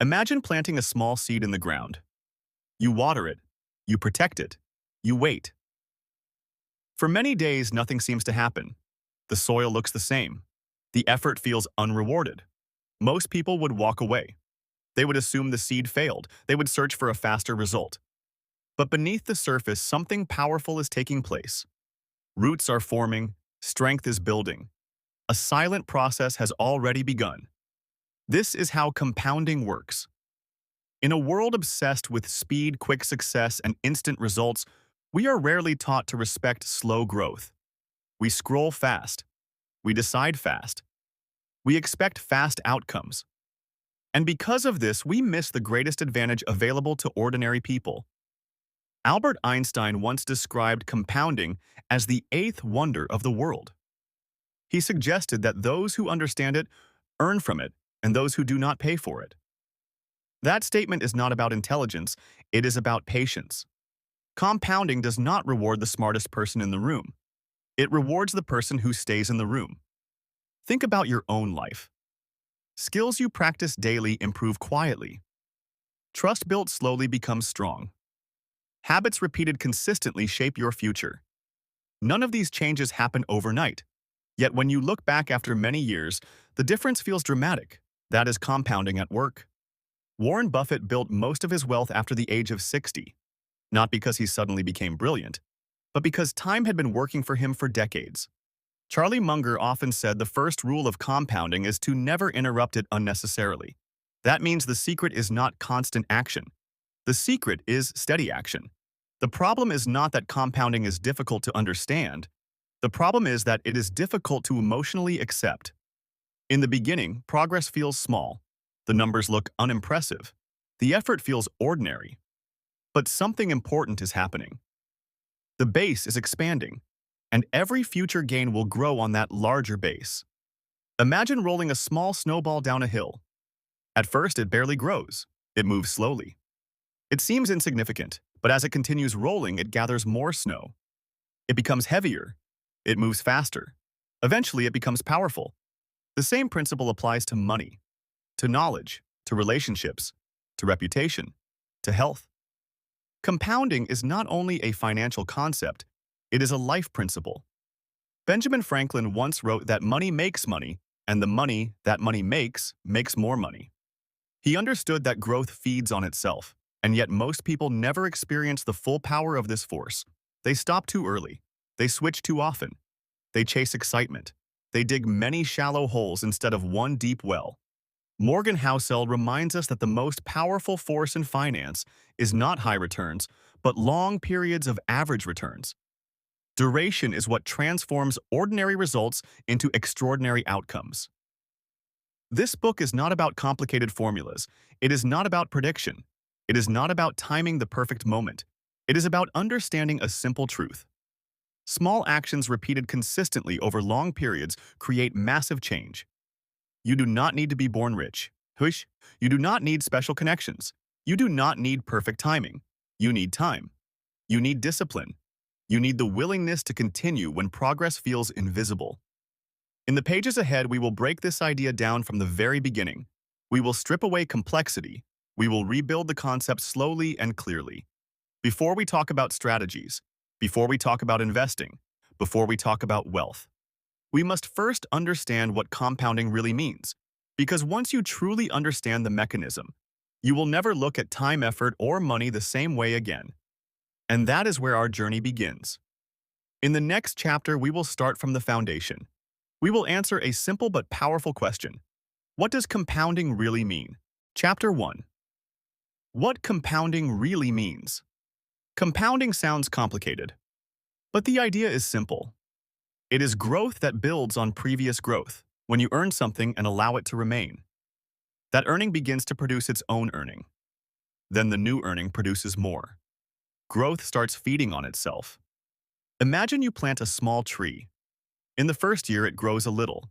Imagine planting a small seed in the ground. You water it, you protect it, you wait. For many days, nothing seems to happen. The soil looks the same. The effort feels unrewarded. Most people would walk away. They would assume the seed failed. They would search for a faster result. But beneath the surface, something powerful is taking place. Roots are forming, strength is building. A silent process has already begun. This is how compounding works. In a world obsessed with speed, quick success, and instant results, we are rarely taught to respect slow growth. We scroll fast. We decide fast. We expect fast outcomes. And because of this, we miss the greatest advantage available to ordinary people. Albert Einstein once described compounding as the eighth wonder of the world. He suggested that those who understand it earn from it, and those who do not pay for it. That statement is not about intelligence, it is about patience. Compounding does not reward the smartest person in the room. It rewards the person who stays in the room. Think about your own life. Skills you practice daily improve quietly. Trust built slowly becomes strong. Habits repeated consistently shape your future. None of these changes happen overnight. Yet when you look back after many years, the difference feels dramatic. That is compounding at work. Warren Buffett built most of his wealth after the age of 60, not because he suddenly became brilliant, but because time had been working for him for decades. Charlie Munger often said the first rule of compounding is to never interrupt it unnecessarily. That means the secret is not constant action. The secret is steady action. The problem is not that compounding is difficult to understand. The problem is that it is difficult to emotionally accept. In the beginning, progress feels small. The numbers look unimpressive. The effort feels ordinary. But something important is happening. The base is expanding, and every future gain will grow on that larger base. Imagine rolling a small snowball down a hill. At first, it barely grows. It moves slowly. It seems insignificant, but as it continues rolling, it gathers more snow. It becomes heavier. It moves faster. Eventually, it becomes powerful. The same principle applies to money, to knowledge, to relationships, to reputation, to health. Compounding is not only a financial concept, it is a life principle. Benjamin Franklin once wrote that money makes money, and the money that money makes more money. He understood that growth feeds on itself, and yet most people never experience the full power of this force. They stop too early. They switch too often. They chase excitement. They dig many shallow holes instead of one deep well. Morgan Housel reminds us that the most powerful force in finance is not high returns, but long periods of average returns. Duration is what transforms ordinary results into extraordinary outcomes. This book is not about complicated formulas. It is not about prediction. It is not about timing the perfect moment. It is about understanding a simple truth. Small actions repeated consistently over long periods create massive change. You do not need to be born rich. Hush. You do not need special connections. You do not need perfect timing. You need time. You need discipline. You need the willingness to continue when progress feels invisible. In the pages ahead, we will break this idea down from the very beginning. We will strip away complexity. We will rebuild the concept slowly and clearly. Before we talk about strategies, before we talk about investing, before we talk about wealth, we must first understand what compounding really means, because once you truly understand the mechanism, you will never look at time, effort, or money the same way again. And that is where our journey begins. In the next chapter, we will start from the foundation. We will answer a simple but powerful question. What does compounding really mean? Chapter 1. What compounding really means. Compounding sounds complicated, but the idea is simple. It is growth that builds on previous growth, when you earn something and allow it to remain. That earning begins to produce its own earning. Then the new earning produces more. Growth starts feeding on itself. Imagine you plant a small tree. In the first year, it grows a little.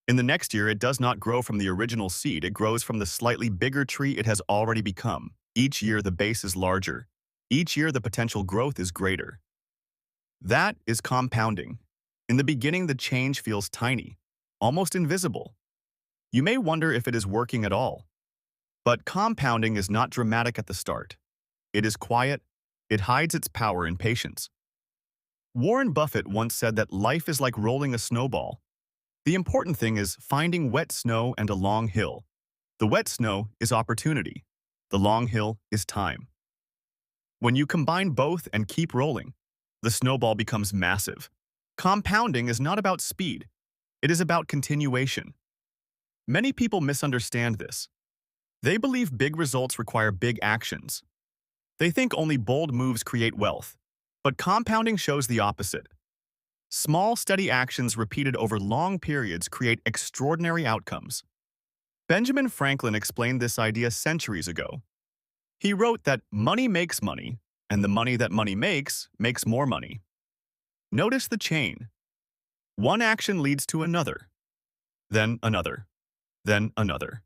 In the next year, it does not grow from the original seed, it grows from the slightly bigger tree it has already become. Each year, the base is larger. Each year, the potential growth is greater. That is compounding. In the beginning, the change feels tiny, almost invisible. You may wonder if it is working at all. But compounding is not dramatic at the start. It is quiet. It hides its power in patience. Warren Buffett once said that life is like rolling a snowball. The important thing is finding wet snow and a long hill. The wet snow is opportunity. The long hill is time. When you combine both and keep rolling, the snowball becomes massive. Compounding is not about speed. It is about continuation. Many people misunderstand this. They believe big results require big actions. They think only bold moves create wealth. But compounding shows the opposite. Small, steady actions repeated over long periods create extraordinary outcomes. Benjamin Franklin explained this idea centuries ago. He wrote that money makes money, and the money that money makes more money. Notice the chain. One action leads to another, then another, then another.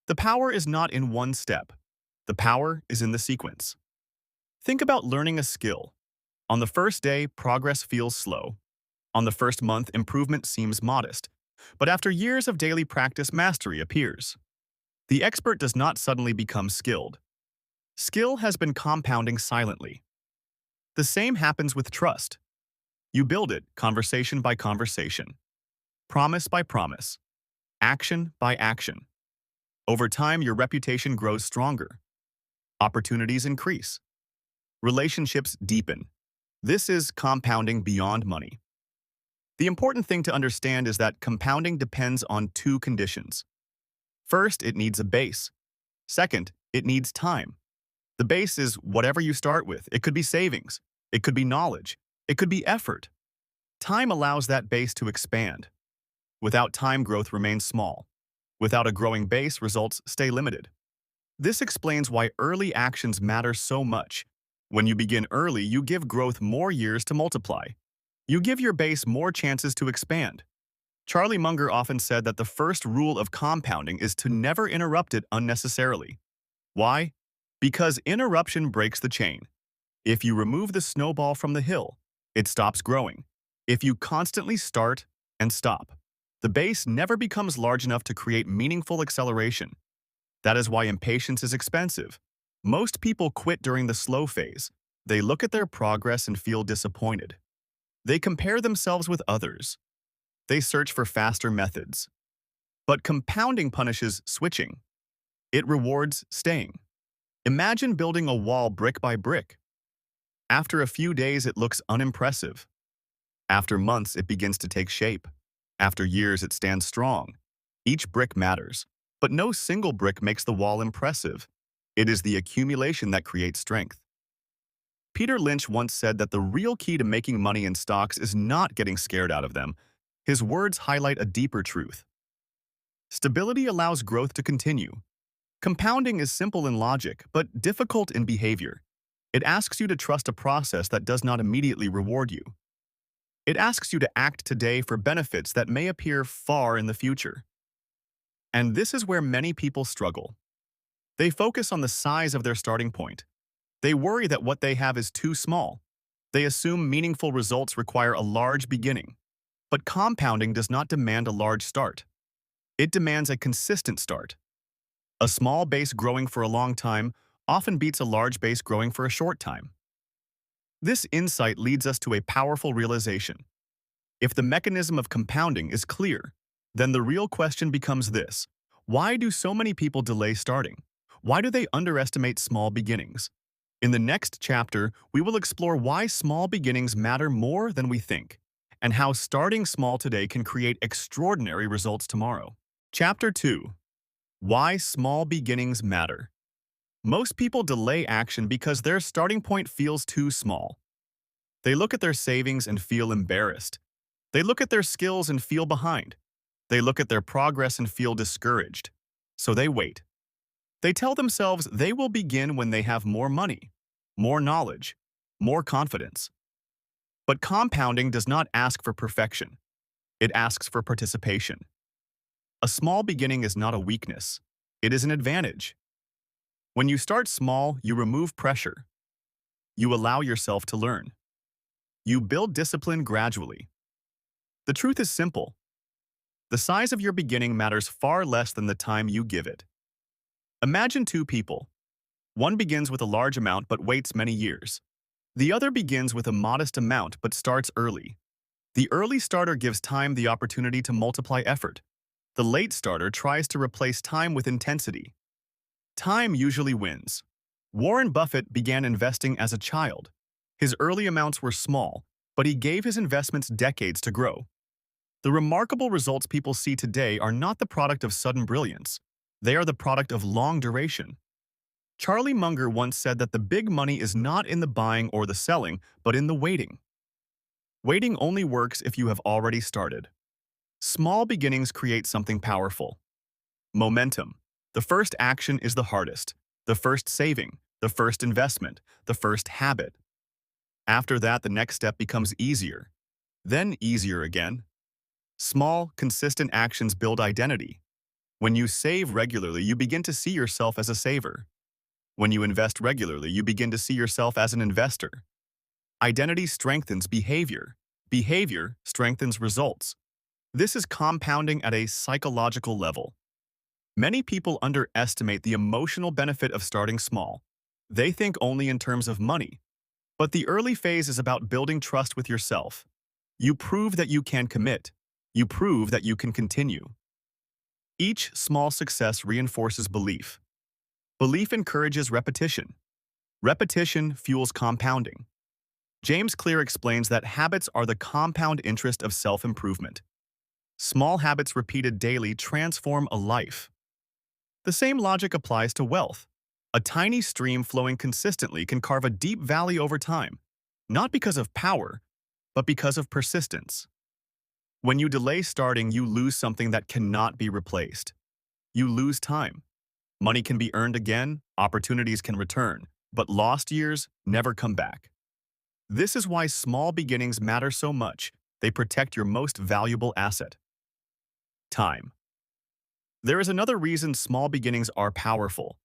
The power is not in one step. The power is in the sequence. Think about learning a skill. On the first day, progress feels slow. On the first month, improvement seems modest. But after years of daily practice, mastery appears. The expert does not suddenly become skilled. Skill has been compounding silently. The same happens with trust. You build it conversation by conversation, promise by promise, action by action. Over time, your reputation grows stronger. Opportunities increase. Relationships deepen. This is compounding beyond money. The important thing to understand is that compounding depends on two conditions. First, it needs a base. Second, it needs time. The base is whatever you start with. It could be savings. It could be knowledge. It could be effort. Time allows that base to expand. Without time, growth remains small. Without a growing base, results stay limited. This explains why early actions matter so much. When you begin early, you give growth more years to multiply. You give your base more chances to expand. Charlie Munger often said that the first rule of compounding is to never interrupt it unnecessarily. Why? Because interruption breaks the chain. If you remove the snowball from the hill, it stops growing. If you constantly start and stop, the base never becomes large enough to create meaningful acceleration. That is why impatience is expensive. Most people quit during the slow phase. They look at their progress and feel disappointed. They compare themselves with others. They search for faster methods. But compounding punishes switching. It rewards staying. Imagine building a wall brick by brick. After a few days, it looks unimpressive. After months, it begins to take shape. After years, it stands strong. Each brick matters, but no single brick makes the wall impressive. It is the accumulation that creates strength. Peter Lynch once said that the real key to making money in stocks is not getting scared out of them. His words highlight a deeper truth. Stability allows growth to continue. Compounding is simple in logic, but difficult in behavior. It asks you to trust a process that does not immediately reward you. It asks you to act today for benefits that may appear far in the future. And this is where many people struggle. They focus on the size of their starting point. They worry that what they have is too small. They assume meaningful results require a large beginning. But compounding does not demand a large start. It demands a consistent start. A small base growing for a long time often beats a large base growing for a short time. This insight leads us to a powerful realization. If the mechanism of compounding is clear, then the real question becomes this: why do so many people delay starting? Why do they underestimate small beginnings? In the next chapter, we will explore why small beginnings matter more than we think, and how starting small today can create extraordinary results tomorrow. Chapter 2. Why small beginnings matter. Most people delay action because their starting point feels too small. They look at their savings and feel embarrassed. They look at their skills and feel behind. They look at their progress and feel discouraged. So they wait. They tell themselves they will begin when they have more money, more knowledge, more confidence. But compounding does not ask for perfection. It asks for participation. A small beginning is not a weakness. It is an advantage. When you start small, you remove pressure. You allow yourself to learn. You build discipline gradually. The truth is simple. The size of your beginning matters far less than the time you give it. Imagine two people. One begins with a large amount but waits many years. The other begins with a modest amount but starts early. The early starter gives time the opportunity to multiply effort. The late starter tries to replace time with intensity. Time usually wins. Warren Buffett began investing as a child. His early amounts were small, but he gave his investments decades to grow. The remarkable results people see today are not the product of sudden brilliance. They are the product of long duration. Charlie Munger once said that the big money is not in the buying or the selling, but in the waiting. Waiting only works if you have already started. Small beginnings create something powerful. Momentum. The first action is the hardest. The first saving, the first investment, the first habit. After that, the next step becomes easier. Then easier again. Small, consistent actions build identity. When you save regularly, you begin to see yourself as a saver. When you invest regularly, you begin to see yourself as an investor. Identity strengthens behavior. Behavior strengthens results. This is compounding at a psychological level. Many people underestimate the emotional benefit of starting small. They think only in terms of money. But the early phase is about building trust with yourself. You prove that you can commit. You prove that you can continue. Each small success reinforces belief. Belief encourages repetition. Repetition fuels compounding. James Clear explains that habits are the compound interest of self-improvement. Small habits repeated daily transform a life. The same logic applies to wealth. A tiny stream flowing consistently can carve a deep valley over time, not because of power, but because of persistence. When you delay starting, you lose something that cannot be replaced. You lose time. Money can be earned again, opportunities can return, but lost years never come back. This is why small beginnings matter so much. They protect your most valuable asset. Time. There is another reason small beginnings are powerful.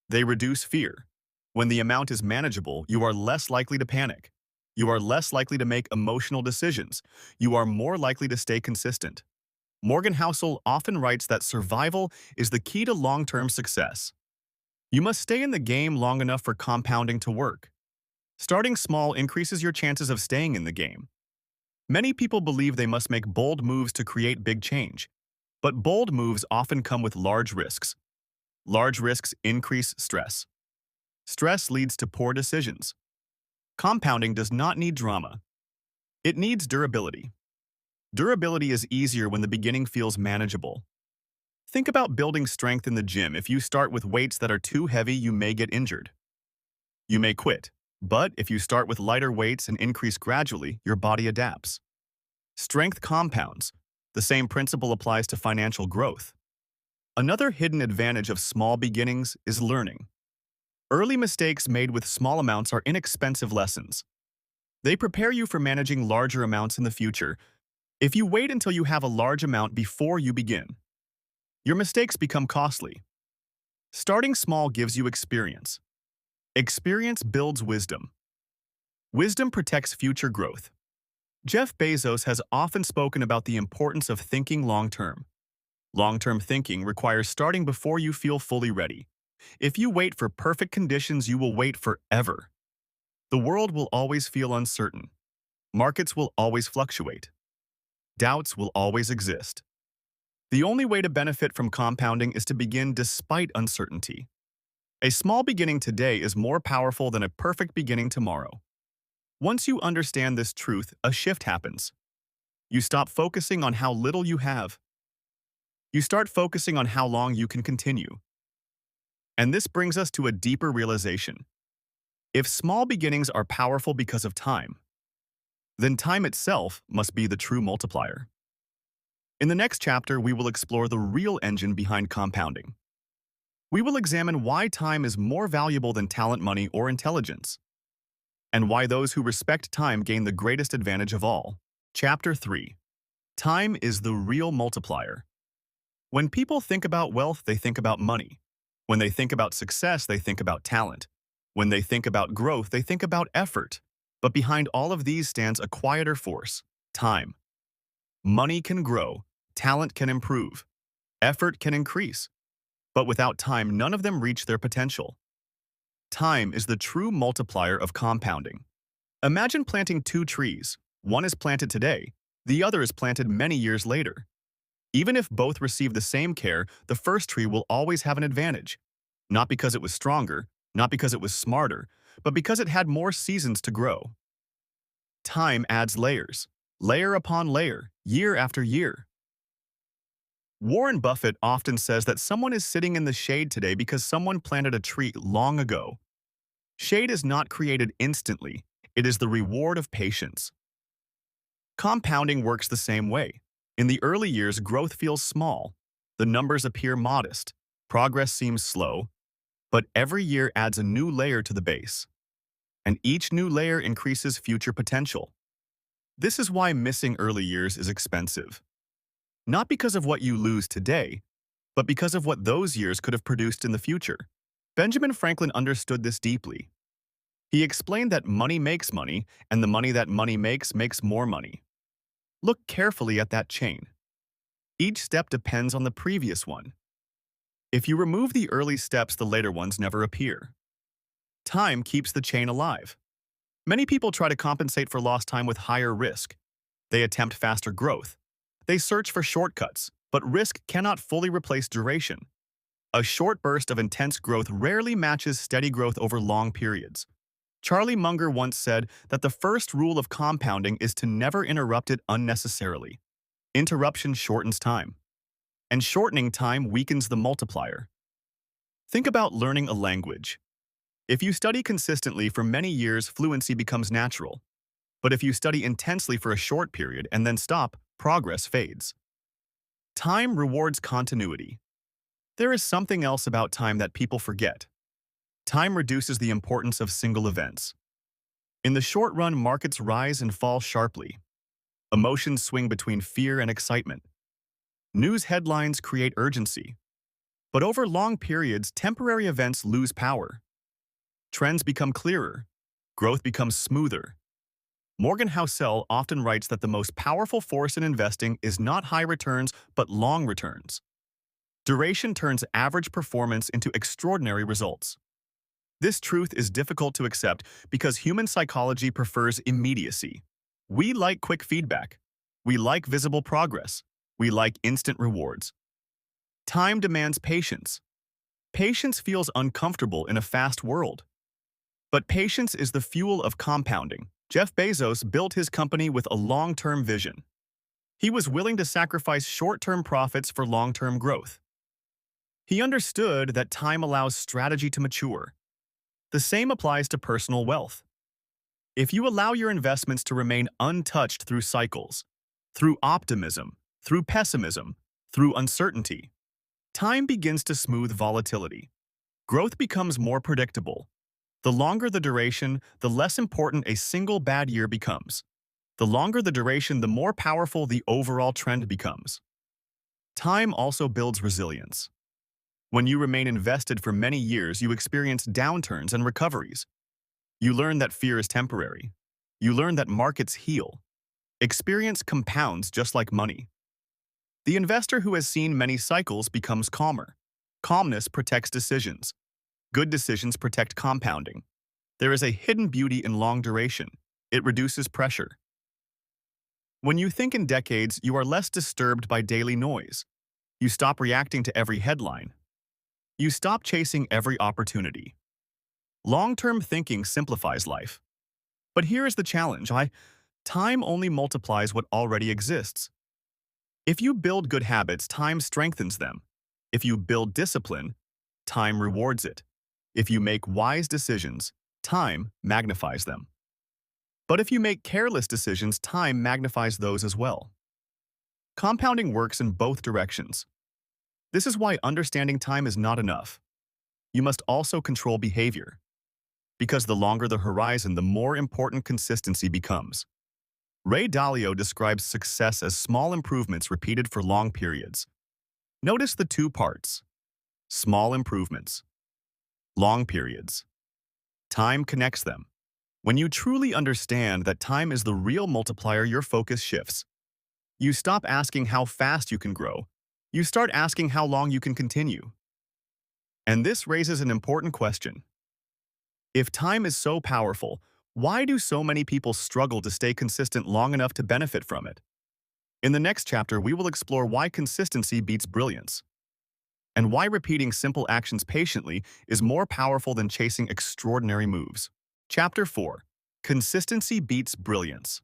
They reduce fear. When the amount is manageable, you are less likely to panic. You are less likely to make emotional decisions. You are more likely to stay consistent. Morgan Housel often writes that survival is the key to long-term success. You must stay in the game long enough for compounding to work. Starting small increases your chances of staying in the game. Many people believe they must make bold moves to create big change. But bold moves often come with large risks. Large risks increase stress. Stress leads to poor decisions. Compounding does not need drama. It needs durability. Durability is easier when the beginning feels manageable. Think about building strength in the gym. If you start with weights that are too heavy, you may get injured. You may quit. But if you start with lighter weights and increase gradually, your body adapts. Strength compounds. The same principle applies to financial growth. Another hidden advantage of small beginnings is learning. Early mistakes made with small amounts are inexpensive lessons. They prepare you for managing larger amounts in the future. If you wait until you have a large amount before you begin, your mistakes become costly. Starting small gives you experience. Experience builds wisdom. Wisdom protects future growth. Jeff Bezos has often spoken about the importance of thinking long-term. Long-term thinking requires starting before you feel fully ready. If you wait for perfect conditions, you will wait forever. The world will always feel uncertain. Markets will always fluctuate. Doubts will always exist. The only way to benefit from compounding is to begin despite uncertainty. A small beginning today is more powerful than a perfect beginning tomorrow. Once you understand this truth, a shift happens. You stop focusing on how little you have. You start focusing on how long you can continue. And this brings us to a deeper realization. If small beginnings are powerful because of time, then time itself must be the true multiplier. In the next chapter, we will explore the real engine behind compounding. We will examine why time is more valuable than talent, money, or intelligence, and why those who respect time gain the greatest advantage of all. Chapter 3. Time is the real multiplier. When people think about wealth, they think about money. When they think about success, they think about talent. When they think about growth, they think about effort. But behind all of these stands a quieter force: time. Money can grow, talent can improve, effort can increase. But without time, none of them reach their potential. Time is the true multiplier of compounding. Imagine planting two trees. One is planted today, the other is planted many years later. Even if both receive the same care, the first tree will always have an advantage. Not because it was stronger, not because it was smarter, but because it had more seasons to grow. Time adds layers, layer upon layer, year after year. Warren Buffett often says that someone is sitting in the shade today because someone planted a tree long ago. Shade is not created instantly, it is the reward of patience. Compounding works the same way. In the early years, growth feels small. The numbers appear modest. Progress seems slow. But every year adds a new layer to the base. And each new layer increases future potential. This is why missing early years is expensive. Not because of what you lose today, but because of what those years could have produced in the future. Benjamin Franklin understood this deeply. He explained that money makes money, and the money that money makes more money. Look carefully at that chain. Each step depends on the previous one. If you remove the early steps, the later ones never appear. Time keeps the chain alive. Many people try to compensate for lost time with higher risk. They attempt faster growth. They search for shortcuts, but risk cannot fully replace duration. A short burst of intense growth rarely matches steady growth over long periods. Charlie Munger once said that the first rule of compounding is to never interrupt it unnecessarily. Interruption shortens time, and shortening time weakens the multiplier. Think about learning a language. If you study consistently for many years, fluency becomes natural. But if you study intensely for a short period and then stop, progress fades. Time rewards continuity. There is something else about time that people forget. Time reduces the importance of single events. In the short run, markets rise and fall sharply. Emotions swing between fear and excitement. News headlines create urgency. But over long periods, temporary events lose power. Trends become clearer. Growth becomes smoother. Morgan Housel often writes that the most powerful force in investing is not high returns, but long returns. Duration turns average performance into extraordinary results. This truth is difficult to accept because human psychology prefers immediacy. We like quick feedback. We like visible progress. We like instant rewards. Time demands patience. Patience feels uncomfortable in a fast world. But patience is the fuel of compounding. Jeff Bezos built his company with a long-term vision. He was willing to sacrifice short-term profits for long-term growth. He understood that time allows strategy to mature. The same applies to personal wealth. If you allow your investments to remain untouched through cycles, through optimism, through pessimism, through uncertainty, time begins to smooth volatility. Growth becomes more predictable. The longer the duration, the less important a single bad year becomes. The longer the duration, the more powerful the overall trend becomes. Time also builds resilience. When you remain invested for many years, you experience downturns and recoveries. You learn that fear is temporary. You learn that markets heal. Experience compounds just like money. The investor who has seen many cycles becomes calmer. Calmness protects decisions. Good decisions protect compounding. There is a hidden beauty in long duration. It reduces pressure. When you think in decades, you are less disturbed by daily noise. You stop reacting to every headline. You stop chasing every opportunity. Long-term thinking simplifies life. But here is the challenge. Time only multiplies what already exists. If you build good habits, time strengthens them. If you build discipline, time rewards it. If you make wise decisions, time magnifies them. But if you make careless decisions, time magnifies those as well. Compounding works in both directions. This is why understanding time is not enough. You must also control behavior. Because the longer the horizon, the more important consistency becomes. Ray Dalio describes success as small improvements repeated for long periods. Notice the two parts. Small improvements. Long periods. Time connects them. When you truly understand that time is the real multiplier, your focus shifts. You stop asking how fast you can grow. You start asking how long you can continue. And this raises an important question. If time is so powerful, why do so many people struggle to stay consistent long enough to benefit from it? In the next chapter, we will explore why consistency beats brilliance, and why repeating simple actions patiently is more powerful than chasing extraordinary moves. Chapter 4. Consistency beats brilliance.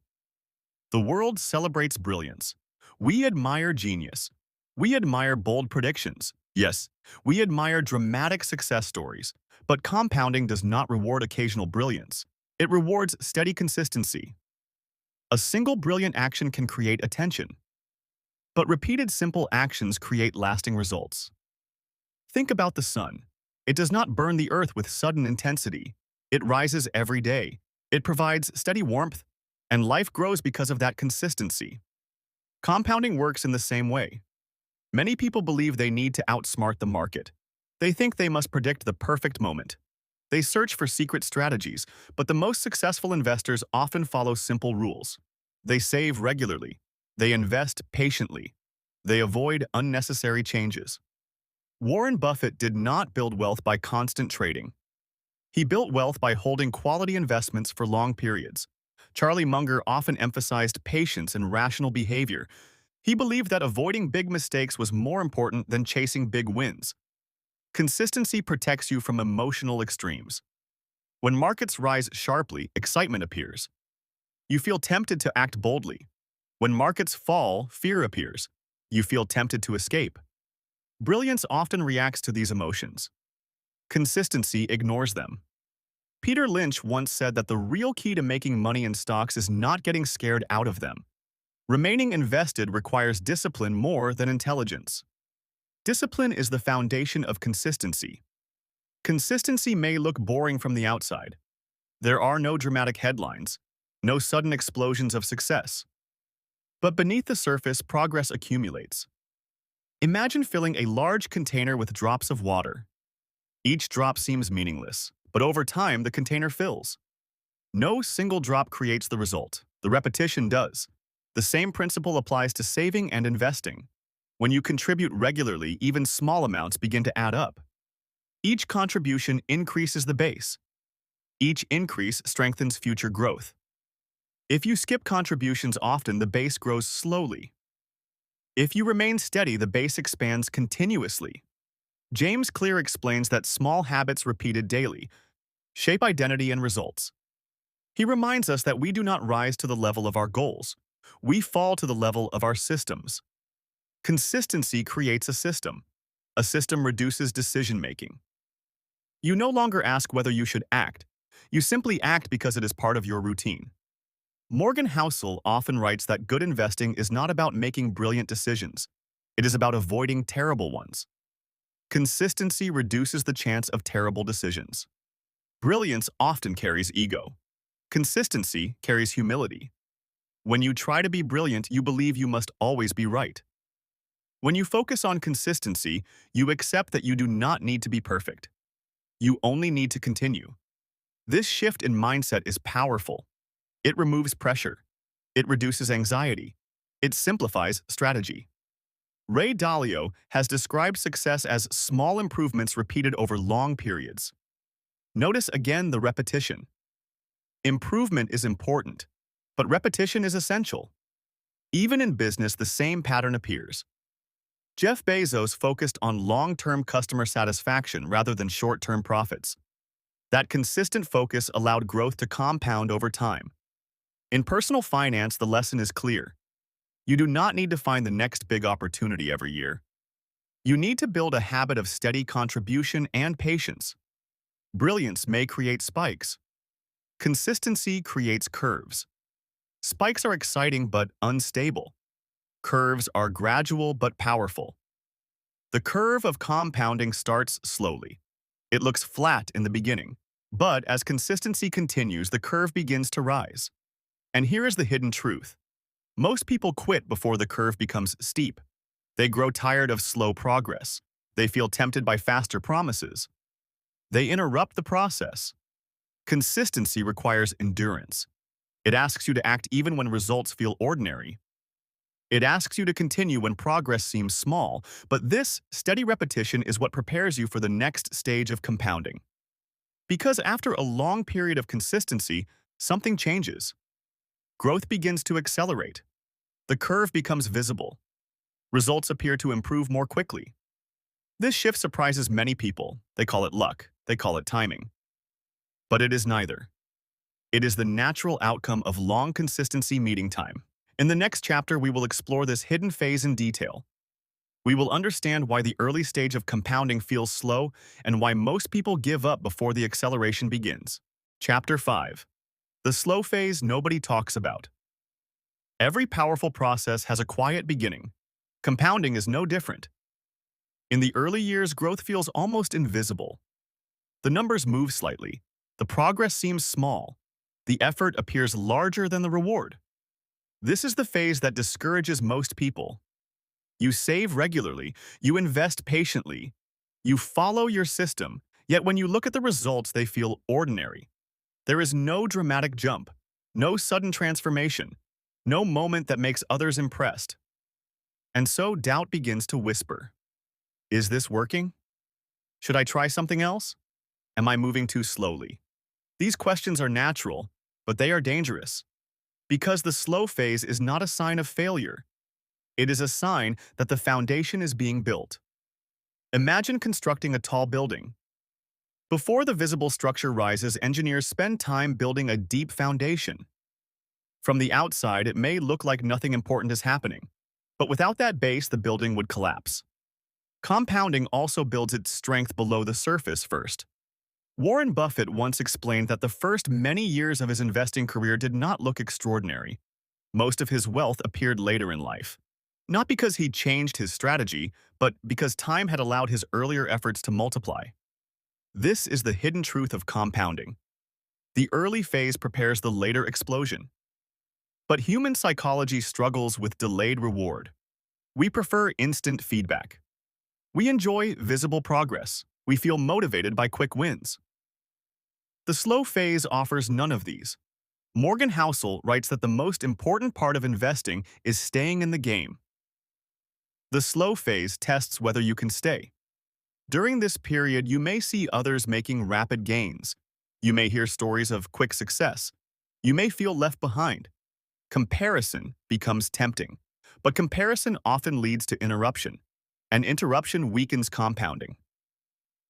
The world celebrates brilliance. We admire genius. We admire bold predictions. Yes, we admire dramatic success stories. But compounding does not reward occasional brilliance. It rewards steady consistency. A single brilliant action can create attention, but repeated simple actions create lasting results. Think about the sun. It does not burn the earth with sudden intensity. It rises every day. It provides steady warmth, and life grows because of that consistency. Compounding works in the same way. Many people believe they need to outsmart the market. They think they must predict the perfect moment. They search for secret strategies, but the most successful investors often follow simple rules. They save regularly. They invest patiently. They avoid unnecessary changes. Warren Buffett did not build wealth by constant trading. He built wealth by holding quality investments for long periods. Charlie Munger often emphasized patience and rational behavior. He believed that avoiding big mistakes was more important than chasing big wins. Consistency protects you from emotional extremes. When markets rise sharply, excitement appears. You feel tempted to act boldly. When markets fall, fear appears. You feel tempted to escape. Brilliance often reacts to these emotions. Consistency ignores them. Peter Lynch once said that the real key to making money in stocks is not getting scared out of them. Remaining invested requires discipline more than intelligence. Discipline is the foundation of consistency. Consistency may look boring from the outside. There are no dramatic headlines, no sudden explosions of success. But beneath the surface, progress accumulates. Imagine filling a large container with drops of water. Each drop seems meaningless, but over time the container fills. No single drop creates the result. The repetition does. The same principle applies to saving and investing. When you contribute regularly, even small amounts begin to add up. Each contribution increases the base. Each increase strengthens future growth. If you skip contributions often, the base grows slowly. If you remain steady, the base expands continuously. James Clear explains that small habits repeated daily shape identity and results. He reminds us that we do not rise to the level of our goals. We fall to the level of our systems. Consistency creates a system. A system reduces decision-making. You no longer ask whether you should act. You simply act because it is part of your routine. Morgan Housel often writes that good investing is not about making brilliant decisions. It is about avoiding terrible ones. Consistency reduces the chance of terrible decisions. Brilliance often carries ego. Consistency carries humility. When you try to be brilliant, you believe you must always be right. When you focus on consistency, you accept that you do not need to be perfect. You only need to continue. This shift in mindset is powerful. It removes pressure. It reduces anxiety. It simplifies strategy. Ray Dalio has described success as small improvements repeated over long periods. Notice again the repetition. Improvement is important, but repetition is essential. Even in business, the same pattern appears. Jeff Bezos focused on long-term customer satisfaction rather than short-term profits. That consistent focus allowed growth to compound over time. In personal finance, the lesson is clear. You do not need to find the next big opportunity every year. You need to build a habit of steady contribution and patience. Brilliance may create spikes. Consistency creates curves. Spikes are exciting but unstable. Curves are gradual but powerful. The curve of compounding starts slowly. It looks flat in the beginning, but as consistency continues, the curve begins to rise. And here is the hidden truth. Most people quit before the curve becomes steep. They grow tired of slow progress. They feel tempted by faster promises. They interrupt the process. Consistency requires endurance. It asks you to act even when results feel ordinary. It asks you to continue when progress seems small, but this steady repetition is what prepares you for the next stage of compounding. Because after a long period of consistency, something changes. Growth begins to accelerate. The curve becomes visible. Results appear to improve more quickly. This shift surprises many people. They call it luck. They call it timing. But it is neither. It is the natural outcome of long consistency meeting time. In the next chapter, we will explore this hidden phase in detail. We will understand why the early stage of compounding feels slow and why most people give up before the acceleration begins. Chapter 5. The slow phase nobody talks about. Every powerful process has a quiet beginning. Compounding is no different. In the early years, growth feels almost invisible. The numbers move slightly. The progress seems small. The effort appears larger than the reward. This is the phase that discourages most people. You save regularly, you invest patiently, you follow your system, yet when you look at the results, they feel ordinary. There is no dramatic jump, no sudden transformation, no moment that makes others impressed. And so doubt begins to whisper. Is this working? Should I try something else? Am I moving too slowly? These questions are natural, but they are dangerous. Because the slow phase is not a sign of failure. It is a sign that the foundation is being built. Imagine constructing a tall building. Before the visible structure rises, engineers spend time building a deep foundation. From the outside, it may look like nothing important is happening, but without that base, the building would collapse. Compounding also builds its strength below the surface first. Warren Buffett once explained that the first many years of his investing career did not look extraordinary. Most of his wealth appeared later in life. Not because he changed his strategy, but because time had allowed his earlier efforts to multiply. This is the hidden truth of compounding. The early phase prepares the later explosion. But human psychology struggles with delayed reward. We prefer instant feedback. We enjoy visible progress. We feel motivated by quick wins. The slow phase offers none of these. Morgan Housel writes that the most important part of investing is staying in the game. The slow phase tests whether you can stay. During this period, you may see others making rapid gains. You may hear stories of quick success. You may feel left behind. Comparison becomes tempting, but comparison often leads to interruption, and interruption weakens compounding.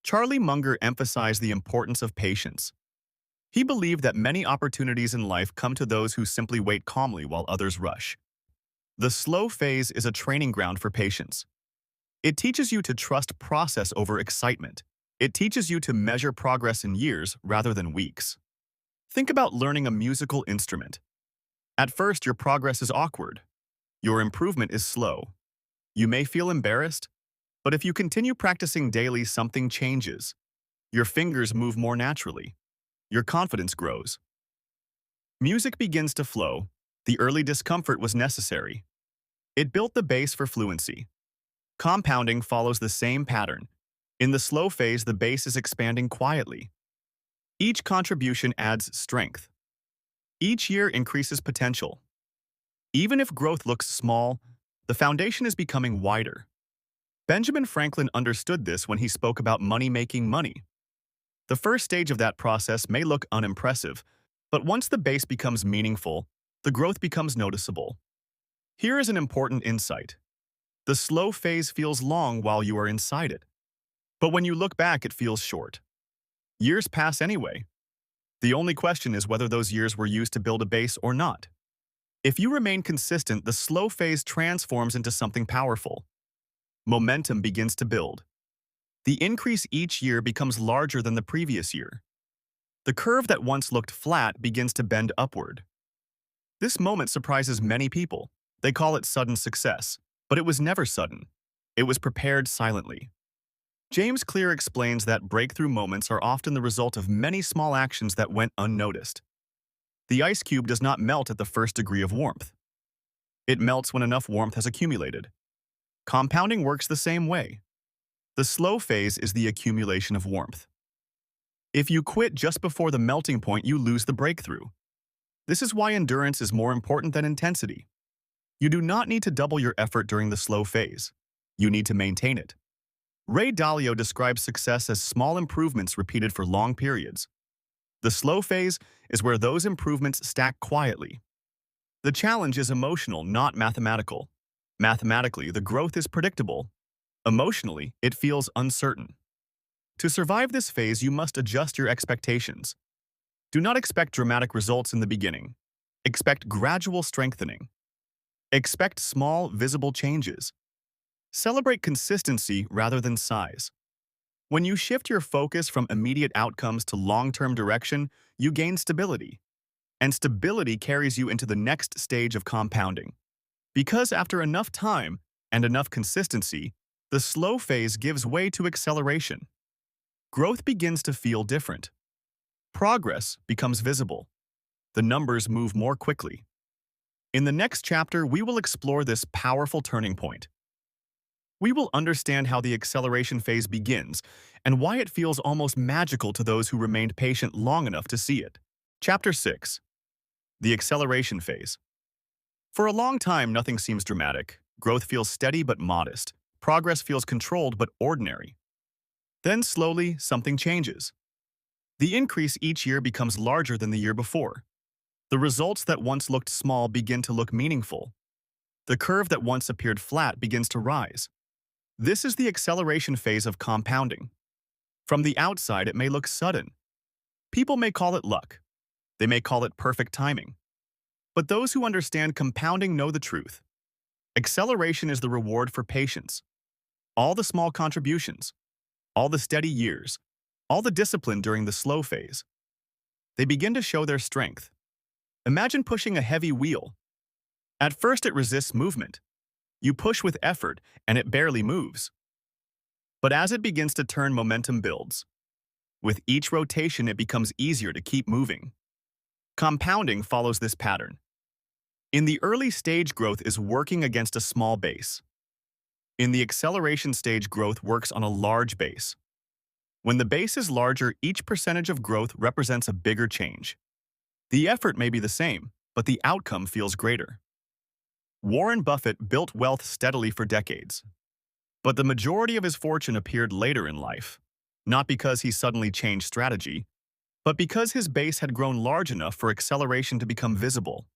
Charlie Munger emphasized the importance of patience. He believed that many opportunities in life come to those who simply wait calmly while others rush. The slow phase is a training ground for patience. It teaches you to trust process over excitement. It teaches you to measure progress in years rather than weeks. Think about learning a musical instrument. At first, your progress is awkward. Your improvement is slow. You may feel embarrassed, but if you continue practicing daily, something changes. Your fingers move more naturally. Your confidence grows. Music begins to flow. The early discomfort was necessary. It built the base for fluency. Compounding follows the same pattern. In the slow phase, the base is expanding quietly. Each contribution adds strength. Each year increases potential. Even if growth looks small, the foundation is becoming wider. Benjamin Franklin understood this when he spoke about money making money. The first stage of that process may look unimpressive, but once the base becomes meaningful, the growth becomes noticeable. Here is an important insight. The slow phase feels long while you are inside it. But when you look back, it feels short. Years pass anyway. The only question is whether those years were used to build a base or not. If you remain consistent, the slow phase transforms into something powerful. Momentum begins to build. The increase each year becomes larger than the previous year. The curve that once looked flat begins to bend upward. This moment surprises many people. They call it sudden success, but it was never sudden. It was prepared silently. James Clear explains that breakthrough moments are often the result of many small actions that went unnoticed. The ice cube does not melt at the first degree of warmth. It melts when enough warmth has accumulated. Compounding works the same way. The slow phase is the accumulation of warmth. If you quit just before the melting point, you lose the breakthrough. This is why endurance is more important than intensity. You do not need to double your effort during the slow phase. You need to maintain it. Ray Dalio describes success as small improvements repeated for long periods. The slow phase is where those improvements stack quietly. The challenge is emotional, not mathematical. Mathematically, the growth is predictable. Emotionally, it feels uncertain. To survive this phase, you must adjust your expectations. Do not expect dramatic results in the beginning. Expect gradual strengthening. Expect small, visible changes. Celebrate consistency rather than size. When you shift your focus from immediate outcomes to long-term direction, you gain stability. And stability carries you into the next stage of compounding. Because after enough time and enough consistency, the slow phase gives way to acceleration. Growth begins to feel different. Progress becomes visible. The numbers move more quickly. In the next chapter, we will explore this powerful turning point. We will understand how the acceleration phase begins and why it feels almost magical to those who remained patient long enough to see it. Chapter 6. The acceleration phase. For a long time, nothing seems dramatic. Growth feels steady but modest. Progress feels controlled but ordinary. Then slowly, something changes. The increase each year becomes larger than the year before. The results that once looked small begin to look meaningful. The curve that once appeared flat begins to rise. This is the acceleration phase of compounding. From the outside, it may look sudden. People may call it luck. They may call it perfect timing. But those who understand compounding know the truth. Acceleration is the reward for patience. All the small contributions, all the steady years, all the discipline during the slow phase. They begin to show their strength. Imagine pushing a heavy wheel. At first, it resists movement. You push with effort, and it barely moves. But as it begins to turn, momentum builds. With each rotation, it becomes easier to keep moving. Compounding follows this pattern. In the early stage, growth is working against a small base. In the acceleration stage, growth works on a large base. When the base is larger, each percentage of growth represents a bigger change. The effort may be the same, but the outcome feels greater. Warren Buffett built wealth steadily for decades. But the majority of his fortune appeared later in life, not because he suddenly changed strategy, but because his base had grown large enough for acceleration to become visible.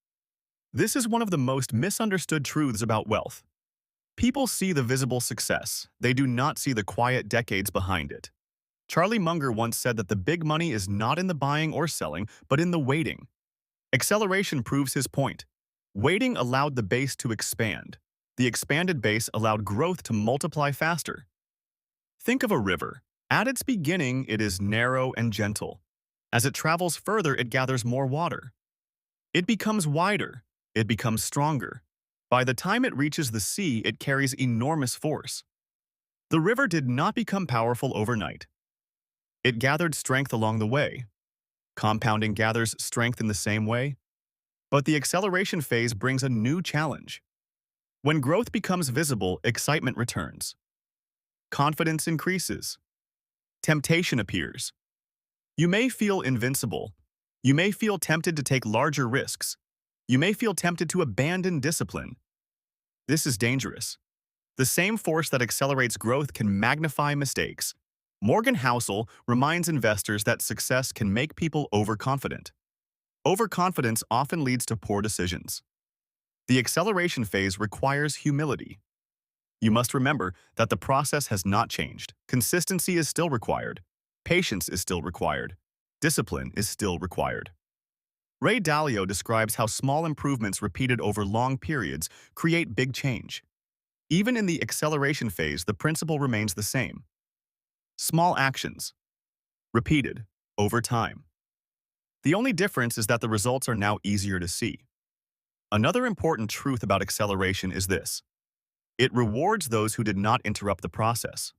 This is one of the most misunderstood truths about wealth. People see the visible success. They do not see the quiet decades behind it. Charlie Munger once said that the big money is not in the buying or selling, but in the waiting. Acceleration proves his point. Waiting allowed the base to expand. The expanded base allowed growth to multiply faster. Think of a river. At its beginning, it is narrow and gentle. As it travels further, it gathers more water. It becomes wider. It becomes stronger. By the time it reaches the sea, it carries enormous force. The river did not become powerful overnight. It gathered strength along the way. Compounding gathers strength in the same way. But the acceleration phase brings a new challenge. When growth becomes visible, excitement returns. Confidence increases. Temptation appears. You may feel invincible. You may feel tempted to take larger risks. You may feel tempted to abandon discipline. This is dangerous. The same force that accelerates growth can magnify mistakes. Morgan Housel reminds investors that success can make people overconfident. Overconfidence often leads to poor decisions. The acceleration phase requires humility. You must remember that the process has not changed. Consistency is still required. Patience is still required. Discipline is still required. Ray Dalio describes how small improvements repeated over long periods create big change. Even in the acceleration phase, the principle remains the same. Small actions, repeated over time. The only difference is that the results are now easier to see. Another important truth about acceleration is this. It rewards those who did not interrupt the process.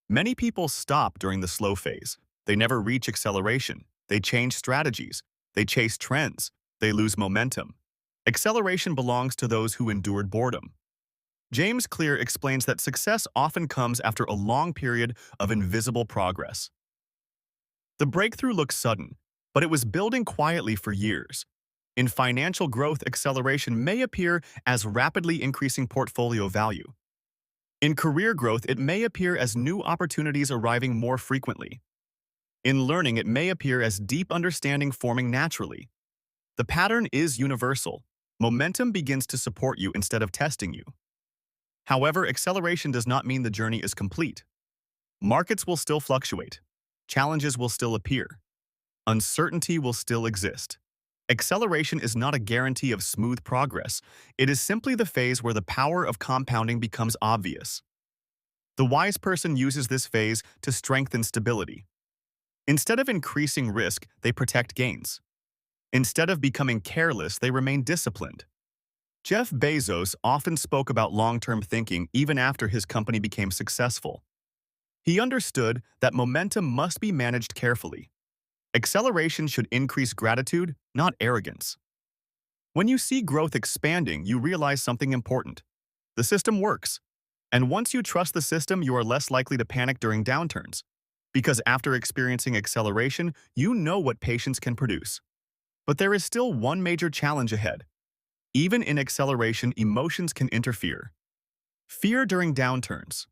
Many people stop during the slow phase. They never reach acceleration. They change strategies. They chase trends. They lose momentum. Acceleration belongs to those who endured boredom. James Clear explains that success often comes after a long period of invisible progress. The breakthrough looks sudden, but it was building quietly for years. In financial growth, acceleration may appear as rapidly increasing portfolio value. In career growth, it may appear as new opportunities arriving more frequently. In learning, it may appear as deep understanding forming naturally. The pattern is universal. Momentum begins to support you instead of testing you. However, acceleration does not mean the journey is complete. Markets will still fluctuate. Challenges will still appear. Uncertainty will still exist. Acceleration is not a guarantee of smooth progress. It is simply the phase where the power of compounding becomes obvious. The wise person uses this phase to strengthen stability. Instead of increasing risk, they protect gains. Instead of becoming careless, they remain disciplined. Jeff Bezos often spoke about long-term thinking even after his company became successful. He understood that momentum must be managed carefully. Acceleration should increase gratitude, not arrogance. When you see growth expanding, you realize something important. The system works. And once you trust the system, you are less likely to panic during downturns. Because after experiencing acceleration, you know what patience can produce. But there is still one major challenge ahead. Even in acceleration, emotions can interfere. Fear during downturns,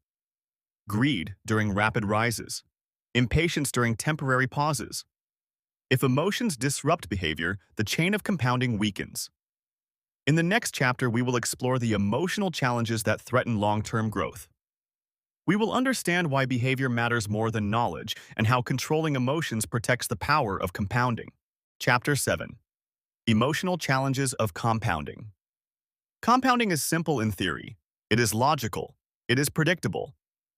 greed during rapid rises, impatience during temporary pauses. If emotions disrupt behavior, the chain of compounding weakens. In the next chapter, we will explore the emotional challenges that threaten long-term growth. We will understand why behavior matters more than knowledge and how controlling emotions protects the power of compounding. Chapter 7. Emotional Challenges of Compounding. Compounding is simple in theory. It is logical. It is predictable.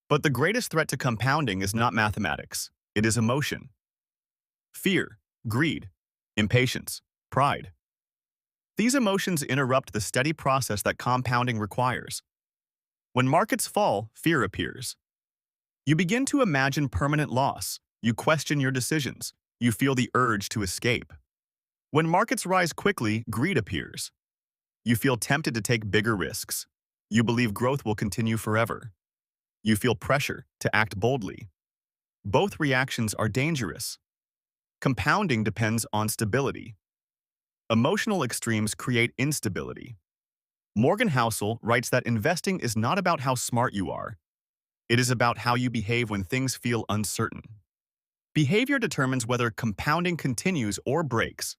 But the greatest threat to compounding is not mathematics. It is emotion. Fear, greed, impatience, pride. These emotions interrupt the steady process that compounding requires. When markets fall, fear appears. You begin to imagine permanent loss. You question your decisions. You feel the urge to escape. When markets rise quickly, greed appears. You feel tempted to take bigger risks. You believe growth will continue forever. You feel pressure to act boldly. Both reactions are dangerous. Compounding depends on stability. Emotional extremes create instability. Morgan Housel writes that investing is not about how smart you are. It is about how you behave when things feel uncertain. Behavior determines whether compounding continues or breaks.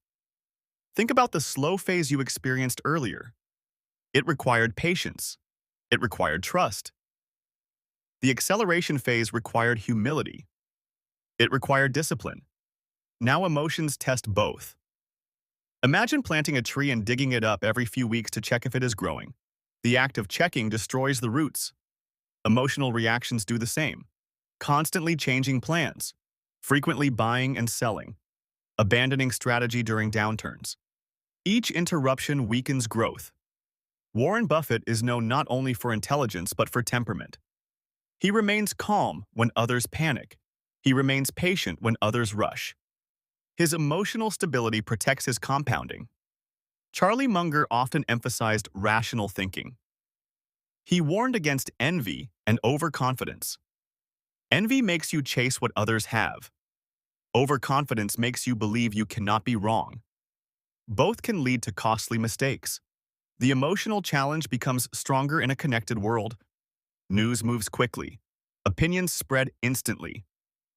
Think about the slow phase you experienced earlier. It required patience. It required trust. The acceleration phase required humility. It required discipline. Now emotions test both. Imagine planting a tree and digging it up every few weeks to check if it is growing. The act of checking destroys the roots. Emotional reactions do the same. Constantly changing plans, frequently buying and selling, abandoning strategy during downturns. Each interruption weakens growth. Warren Buffett is known not only for intelligence but for temperament. He remains calm when others panic. He remains patient when others rush. His emotional stability protects his compounding. Charlie Munger often emphasized rational thinking. He warned against envy and overconfidence. Envy makes you chase what others have. Overconfidence makes you believe you cannot be wrong. Both can lead to costly mistakes. The emotional challenge becomes stronger in a connected world. News moves quickly. Opinions spread instantly.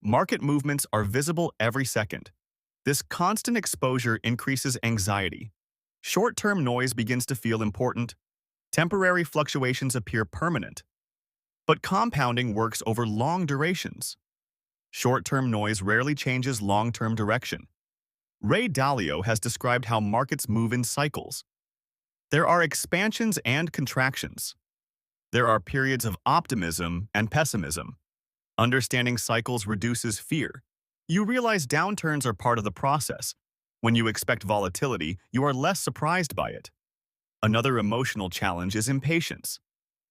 Market movements are visible every second. This constant exposure increases anxiety. Short-term noise begins to feel important. Temporary fluctuations appear permanent. But compounding works over long durations. Short-term noise rarely changes long-term direction. Ray Dalio has described how markets move in cycles. There are expansions and contractions. There are periods of optimism and pessimism. Understanding cycles reduces fear. You realize downturns are part of the process. When you expect volatility, you are less surprised by it. Another emotional challenge is impatience.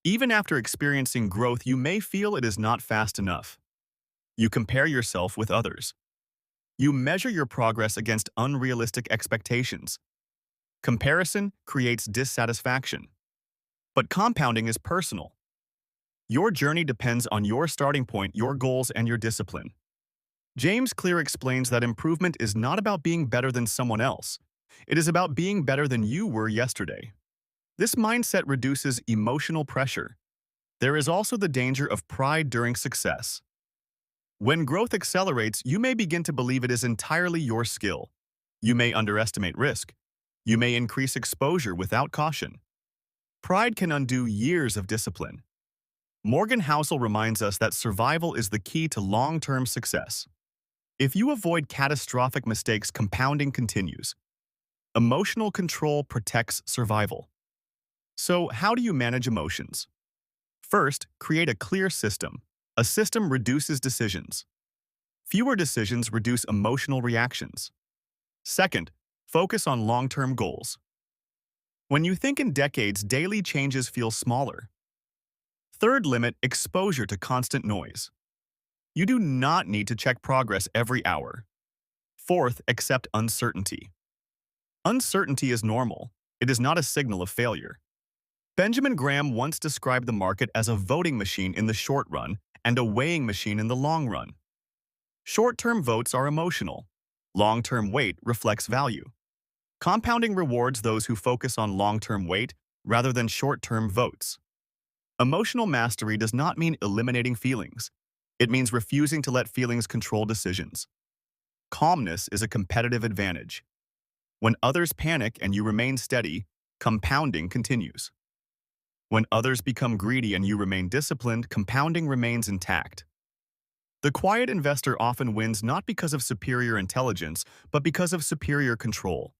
Even after experiencing growth, you may feel it is not fast enough. You compare yourself with others. You measure your progress against unrealistic expectations. Comparison creates dissatisfaction. But compounding is personal. Your journey depends on your starting point, your goals, and your discipline. James Clear explains that improvement is not about being better than someone else. It is about being better than you were yesterday. This mindset reduces emotional pressure. There is also the danger of pride during success. When growth accelerates, you may begin to believe it is entirely your skill. You may underestimate risk. You may increase exposure without caution. Pride can undo years of discipline. Morgan Housel reminds us that survival is the key to long-term success. If you avoid catastrophic mistakes, compounding continues. Emotional control protects survival. So, how do you manage emotions? First, create a clear system. A system reduces decisions. Fewer decisions reduce emotional reactions. Second, focus on long-term goals. When you think in decades, daily changes feel smaller. Third, limit exposure to constant noise. You do not need to check progress every hour. Fourth, accept uncertainty. Uncertainty is normal. It is not a signal of failure. Benjamin Graham once described the market as a voting machine in the short run and a weighing machine in the long run. Short-term votes are emotional. Long-term weight reflects value. Compounding rewards those who focus on long-term weight rather than short-term votes. Emotional mastery does not mean eliminating feelings. It means refusing to let feelings control decisions. Calmness is a competitive advantage. When others panic and you remain steady, compounding continues. When others become greedy and you remain disciplined, compounding remains intact. The quiet investor often wins not because of superior intelligence, but because of superior control.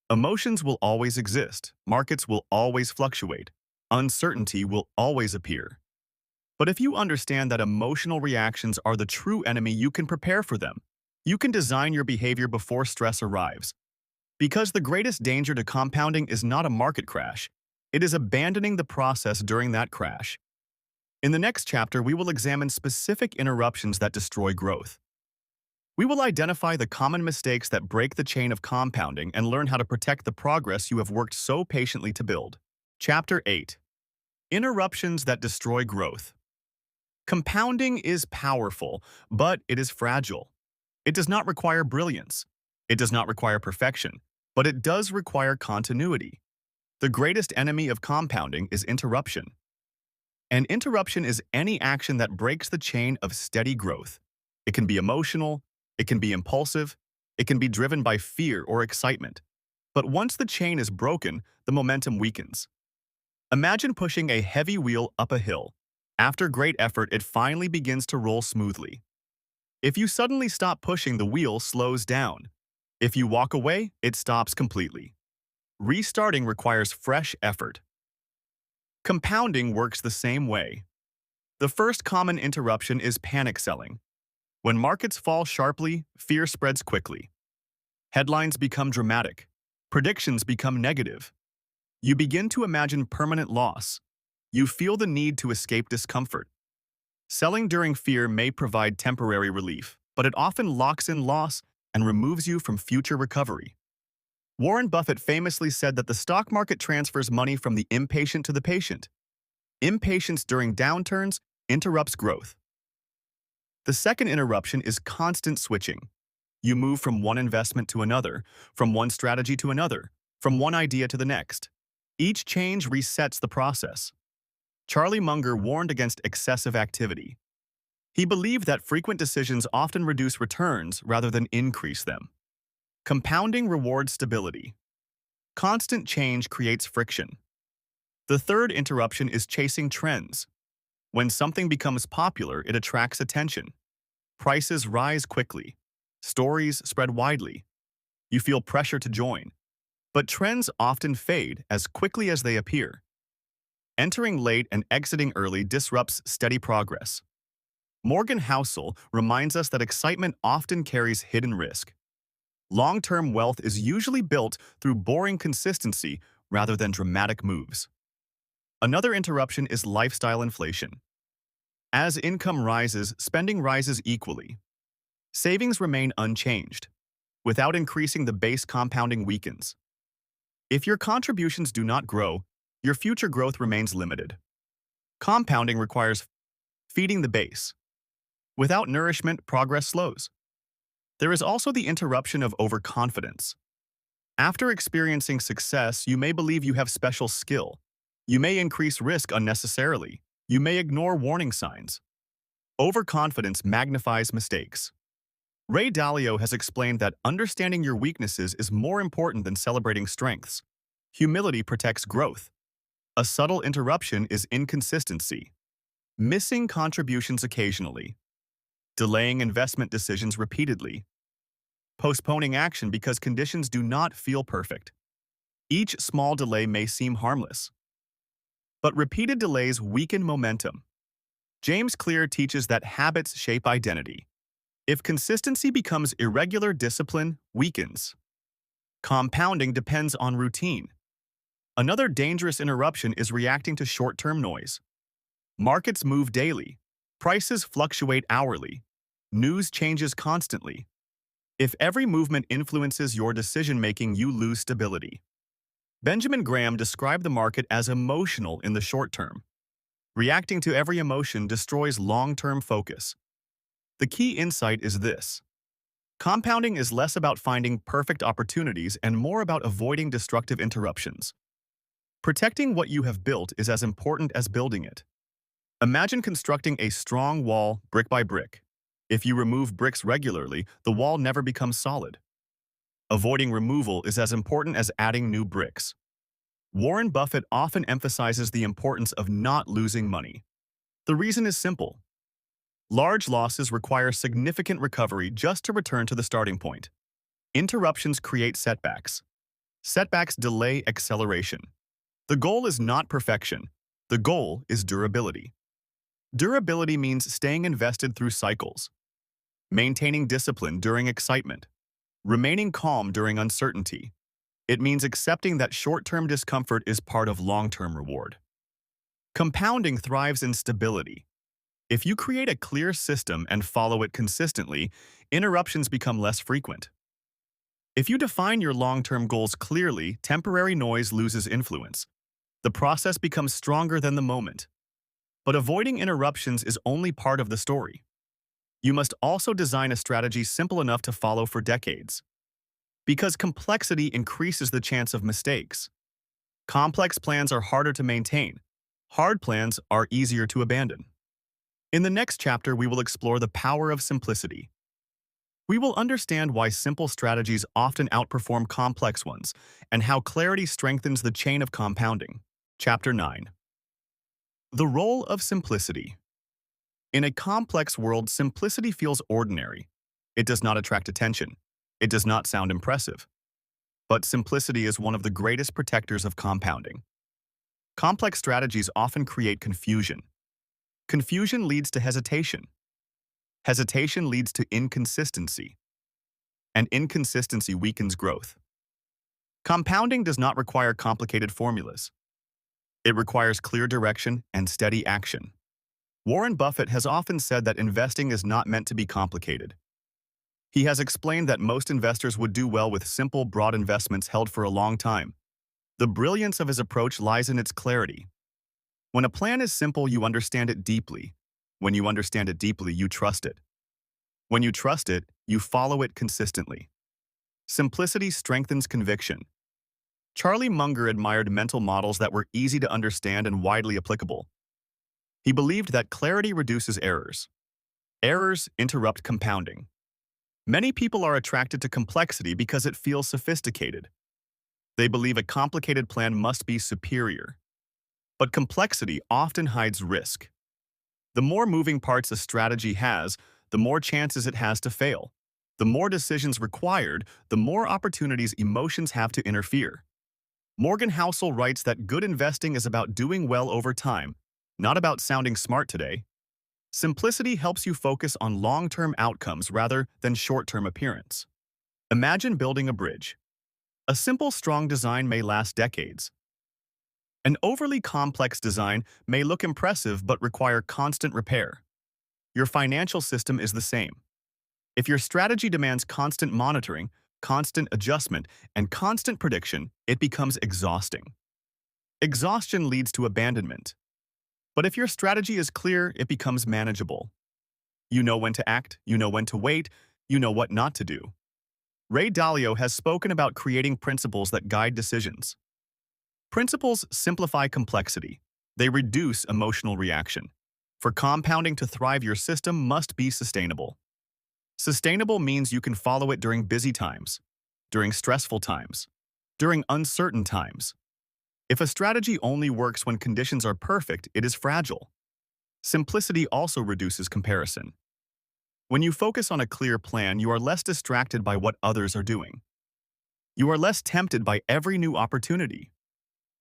Emotions will always exist, markets will always fluctuate, uncertainty will always appear. But if you understand that emotional reactions are the true enemy, you can prepare for them. You can design your behavior before stress arrives. Because the greatest danger to compounding is not a market crash, it is abandoning the process during that crash. In the next chapter, we will examine specific interruptions that destroy growth. We will identify the common mistakes that break the chain of compounding and learn how to protect the progress you have worked so patiently to build. Chapter 8. Interruptions that destroy growth. Compounding is powerful, but it is fragile. It does not require brilliance. It does not require perfection, but it does require continuity. The greatest enemy of compounding is interruption. An interruption is any action that breaks the chain of steady growth. It can be emotional, it can be impulsive, it can be driven by fear or excitement. But once the chain is broken, the momentum weakens. Imagine pushing a heavy wheel up a hill. After great effort, it finally begins to roll smoothly. If you suddenly stop pushing, the wheel slows down. If you walk away, it stops completely. Restarting requires fresh effort. Compounding works the same way. The first common interruption is panic selling. When markets fall sharply, fear spreads quickly. Headlines become dramatic. Predictions become negative. You begin to imagine permanent loss. You feel the need to escape discomfort. Selling during fear may provide temporary relief, but it often locks in loss and removes you from future recovery. Warren Buffett famously said that the stock market transfers money from the impatient to the patient. Impatience during downturns interrupts growth. The second interruption is constant switching. You move from one investment to another, from one strategy to another, from one idea to the next. Each change resets the process. Charlie Munger warned against excessive activity. He believed that frequent decisions often reduce returns rather than increase them. Compounding rewards stability. Constant change creates friction. The third interruption is chasing trends. When something becomes popular, it attracts attention. Prices rise quickly. Stories spread widely. You feel pressure to join. But trends often fade as quickly as they appear. Entering late and exiting early disrupts steady progress. Morgan Housel reminds us that excitement often carries hidden risk. Long-term wealth is usually built through boring consistency rather than dramatic moves. Another interruption is lifestyle inflation. As income rises, spending rises equally. Savings remain unchanged. Without increasing, the base, compounding weakens. If your contributions do not grow, your future growth remains limited. Compounding requires feeding the base. Without nourishment, progress slows. There is also the interruption of overconfidence. After experiencing success, you may believe you have special skill. You may increase risk unnecessarily. You may ignore warning signs. Overconfidence magnifies mistakes. Ray Dalio has explained that understanding your weaknesses is more important than celebrating strengths. Humility protects growth. A subtle interruption is inconsistency. Missing contributions occasionally. Delaying investment decisions repeatedly. Postponing action because conditions do not feel perfect. Each small delay may seem harmless, but repeated delays weaken momentum. James Clear teaches that habits shape identity. If consistency becomes irregular, discipline weakens. Compounding depends on routine. Another dangerous interruption is reacting to short-term noise. Markets move daily. Prices fluctuate hourly. News changes constantly. If every movement influences your decision-making, you lose stability. Benjamin Graham described the market as emotional in the short term. Reacting to every emotion destroys long-term focus. The key insight is this: compounding is less about finding perfect opportunities and more about avoiding destructive interruptions. Protecting what you have built is as important as building it. Imagine constructing a strong wall brick by brick. If you remove bricks regularly, the wall never becomes solid. Avoiding removal is as important as adding new bricks. Warren Buffett often emphasizes the importance of not losing money. The reason is simple. Large losses require significant recovery just to return to the starting point. Interruptions create setbacks. Setbacks delay acceleration. The goal is not perfection. The goal is durability. Durability means staying invested through cycles, maintaining discipline during excitement, remaining calm during uncertainty. It means accepting that short-term discomfort is part of long-term reward. Compounding thrives in stability. If you create a clear system and follow it consistently, interruptions become less frequent. If you define your long-term goals clearly, temporary noise loses influence. The process becomes stronger than the moment. But avoiding interruptions is only part of the story. You must also design a strategy simple enough to follow for decades. Because complexity increases the chance of mistakes. Complex plans are harder to maintain. Hard plans are easier to abandon. In the next chapter, we will explore the power of simplicity. We will understand why simple strategies often outperform complex ones and how clarity strengthens the chain of compounding. Chapter 9. The role of simplicity. In a complex world, simplicity feels ordinary. It does not attract attention. It does not sound impressive. But simplicity is one of the greatest protectors of compounding. Complex strategies often create confusion. Confusion leads to hesitation. Hesitation leads to inconsistency. And inconsistency weakens growth. Compounding does not require complicated formulas. It requires clear direction and steady action. Warren Buffett has often said that investing is not meant to be complicated. He has explained that most investors would do well with simple, broad investments held for a long time. The brilliance of his approach lies in its clarity. When a plan is simple, you understand it deeply. When you understand it deeply, you trust it. When you trust it, you follow it consistently. Simplicity strengthens conviction. Charlie Munger admired mental models that were easy to understand and widely applicable. He believed that clarity reduces errors. Errors interrupt compounding. Many people are attracted to complexity because it feels sophisticated. They believe a complicated plan must be superior. But complexity often hides risk. The more moving parts a strategy has, the more chances it has to fail. The more decisions required, the more opportunities emotions have to interfere. Morgan Housel writes that good investing is about doing well over time, not about sounding smart today. Simplicity helps you focus on long-term outcomes rather than short-term appearance. Imagine building a bridge. A simple, strong design may last decades. An overly complex design may look impressive but require constant repair. Your financial system is the same. If your strategy demands constant monitoring, constant adjustment, and constant prediction, it becomes exhausting. Exhaustion leads to abandonment. But if your strategy is clear, it becomes manageable. You know when to act, you know when to wait, you know what not to do. Ray Dalio has spoken about creating principles that guide decisions. Principles simplify complexity. They reduce emotional reaction. For compounding to thrive, your system must be sustainable. Sustainable means you can follow it during busy times, during stressful times, during uncertain times. If a strategy only works when conditions are perfect, it is fragile. Simplicity also reduces comparison. When you focus on a clear plan, you are less distracted by what others are doing. You are less tempted by every new opportunity.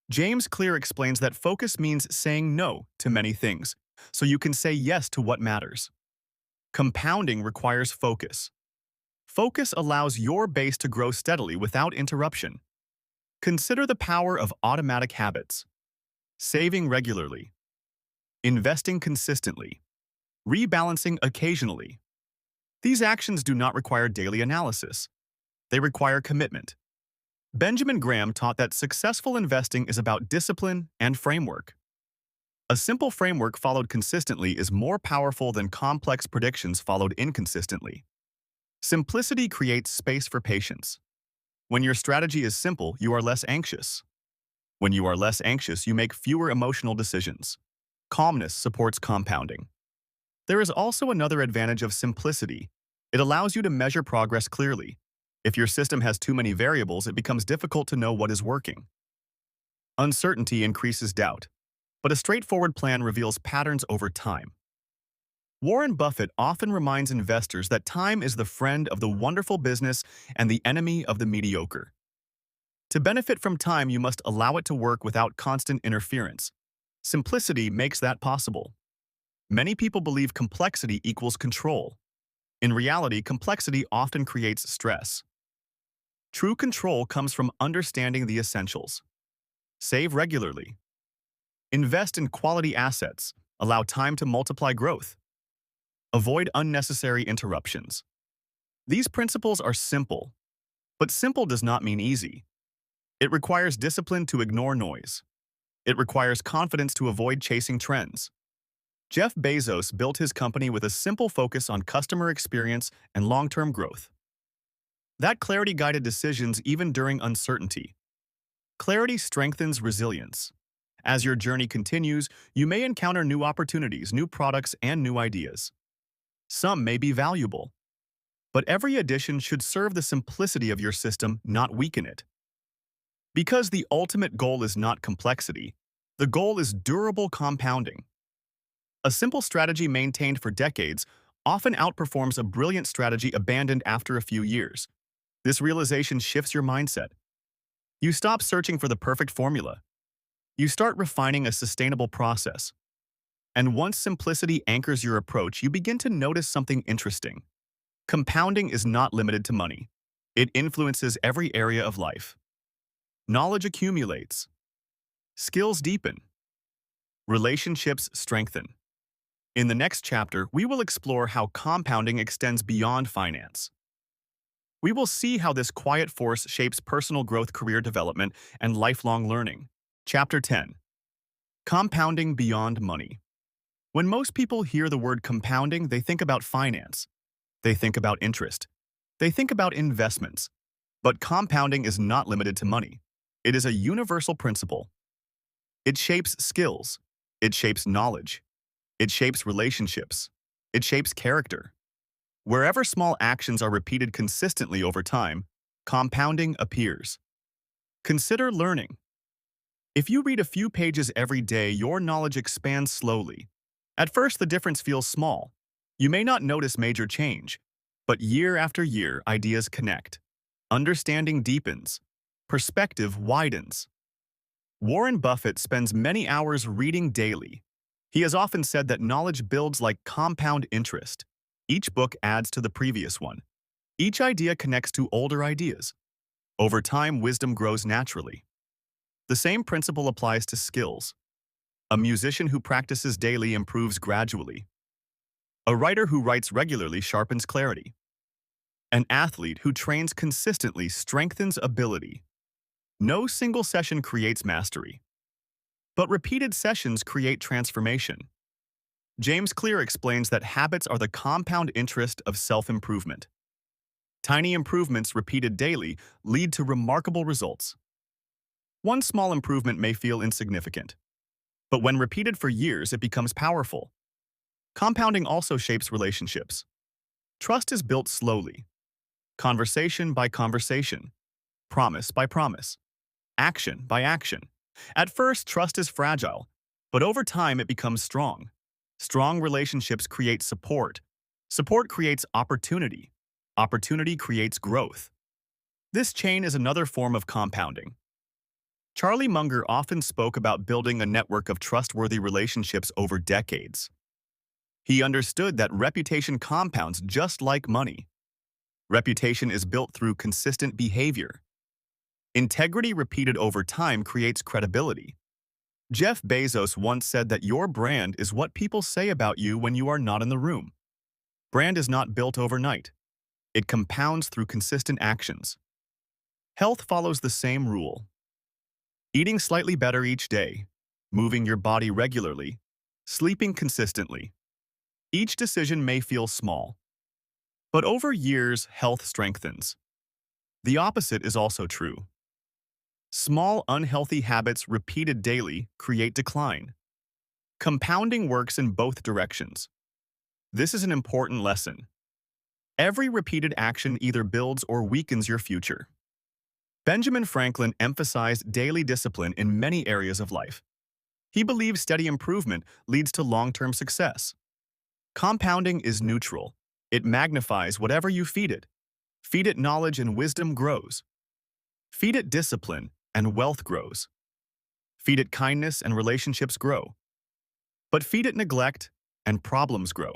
James Clear explains that focus means saying no to many things, so you can say yes to what matters. Compounding requires focus. Focus allows your base to grow steadily without interruption. Consider the power of automatic habits. Saving regularly. Investing consistently. Rebalancing occasionally. These actions do not require daily analysis. They require commitment. Benjamin Graham taught that successful investing is about discipline and framework. A simple framework followed consistently is more powerful than complex predictions followed inconsistently. Simplicity creates space for patience. When your strategy is simple, you are less anxious. When you are less anxious, you make fewer emotional decisions. Calmness supports compounding. There is also another advantage of simplicity. It allows you to measure progress clearly. If your system has too many variables, it becomes difficult to know what is working. Uncertainty increases doubt, but a straightforward plan reveals patterns over time. Warren Buffett often reminds investors that time is the friend of the wonderful business and the enemy of the mediocre. To benefit from time, you must allow it to work without constant interference. Simplicity makes that possible. Many people believe complexity equals control. In reality, complexity often creates stress. True control comes from understanding the essentials. Save regularly. Invest in quality assets. Allow time to multiply growth. Avoid unnecessary interruptions. These principles are simple, but simple does not mean easy. It requires discipline to ignore noise. It requires confidence to avoid chasing trends. Jeff Bezos built his company with a simple focus on customer experience and long-term growth. That clarity guided decisions even during uncertainty. Clarity strengthens resilience. As your journey continues, you may encounter new opportunities, new products, and new ideas. Some may be valuable, but every addition should serve the simplicity of your system, not weaken it. Because the ultimate goal is not complexity, the goal is durable compounding. A simple strategy maintained for decades often outperforms a brilliant strategy abandoned after a few years. This realization shifts your mindset. You stop searching for the perfect formula. You start refining a sustainable process. And once simplicity anchors your approach, you begin to notice something interesting. Compounding is not limited to money. It influences every area of life. Knowledge accumulates. Skills deepen. Relationships strengthen. In the next chapter, we will explore how compounding extends beyond finance. We will see how this quiet force shapes personal growth, career development, and lifelong learning. Chapter 10. Compounding beyond money. When most people hear the word compounding, they think about finance. They think about interest. They think about investments. But compounding is not limited to money. It is a universal principle. It shapes skills. It shapes knowledge. It shapes relationships. It shapes character. Wherever small actions are repeated consistently over time, compounding appears. Consider learning. If you read a few pages every day, your knowledge expands slowly. At first, the difference feels small. You may not notice major change, but year after year, ideas connect. Understanding deepens. Perspective widens. Warren Buffett spends many hours reading daily. He has often said that knowledge builds like compound interest. Each book adds to the previous one. Each idea connects to older ideas. Over time, wisdom grows naturally. The same principle applies to skills. A musician who practices daily improves gradually. A writer who writes regularly sharpens clarity. An athlete who trains consistently strengthens ability. No single session creates mastery, but repeated sessions create transformation. James Clear explains that habits are the compound interest of self-improvement. Tiny improvements repeated daily lead to remarkable results. One small improvement may feel insignificant, but when repeated for years, it becomes powerful. Compounding also shapes relationships. Trust is built slowly, conversation by conversation, promise by promise, action by action. At first, trust is fragile, but over time it becomes strong. Strong relationships create support. Support creates opportunity. Opportunity creates growth. This chain is another form of compounding. Charlie Munger often spoke about building a network of trustworthy relationships over decades. He understood that reputation compounds just like money. Reputation is built through consistent behavior. Integrity repeated over time creates credibility. Jeff Bezos once said that your brand is what people say about you when you are not in the room. Brand is not built overnight. It compounds through consistent actions. Health follows the same rule. Eating slightly better each day, moving your body regularly, sleeping consistently. Each decision may feel small, but over years, health strengthens. The opposite is also true. Small, unhealthy habits repeated daily create decline. Compounding works in both directions. This is an important lesson. Every repeated action either builds or weakens your future. Benjamin Franklin emphasized daily discipline in many areas of life. He believed steady improvement leads to long-term success. Compounding is neutral. It magnifies whatever you feed it. Feed it knowledge and wisdom grows. Feed it discipline and wealth grows. Feed it kindness and relationships grow. But feed it neglect and problems grow.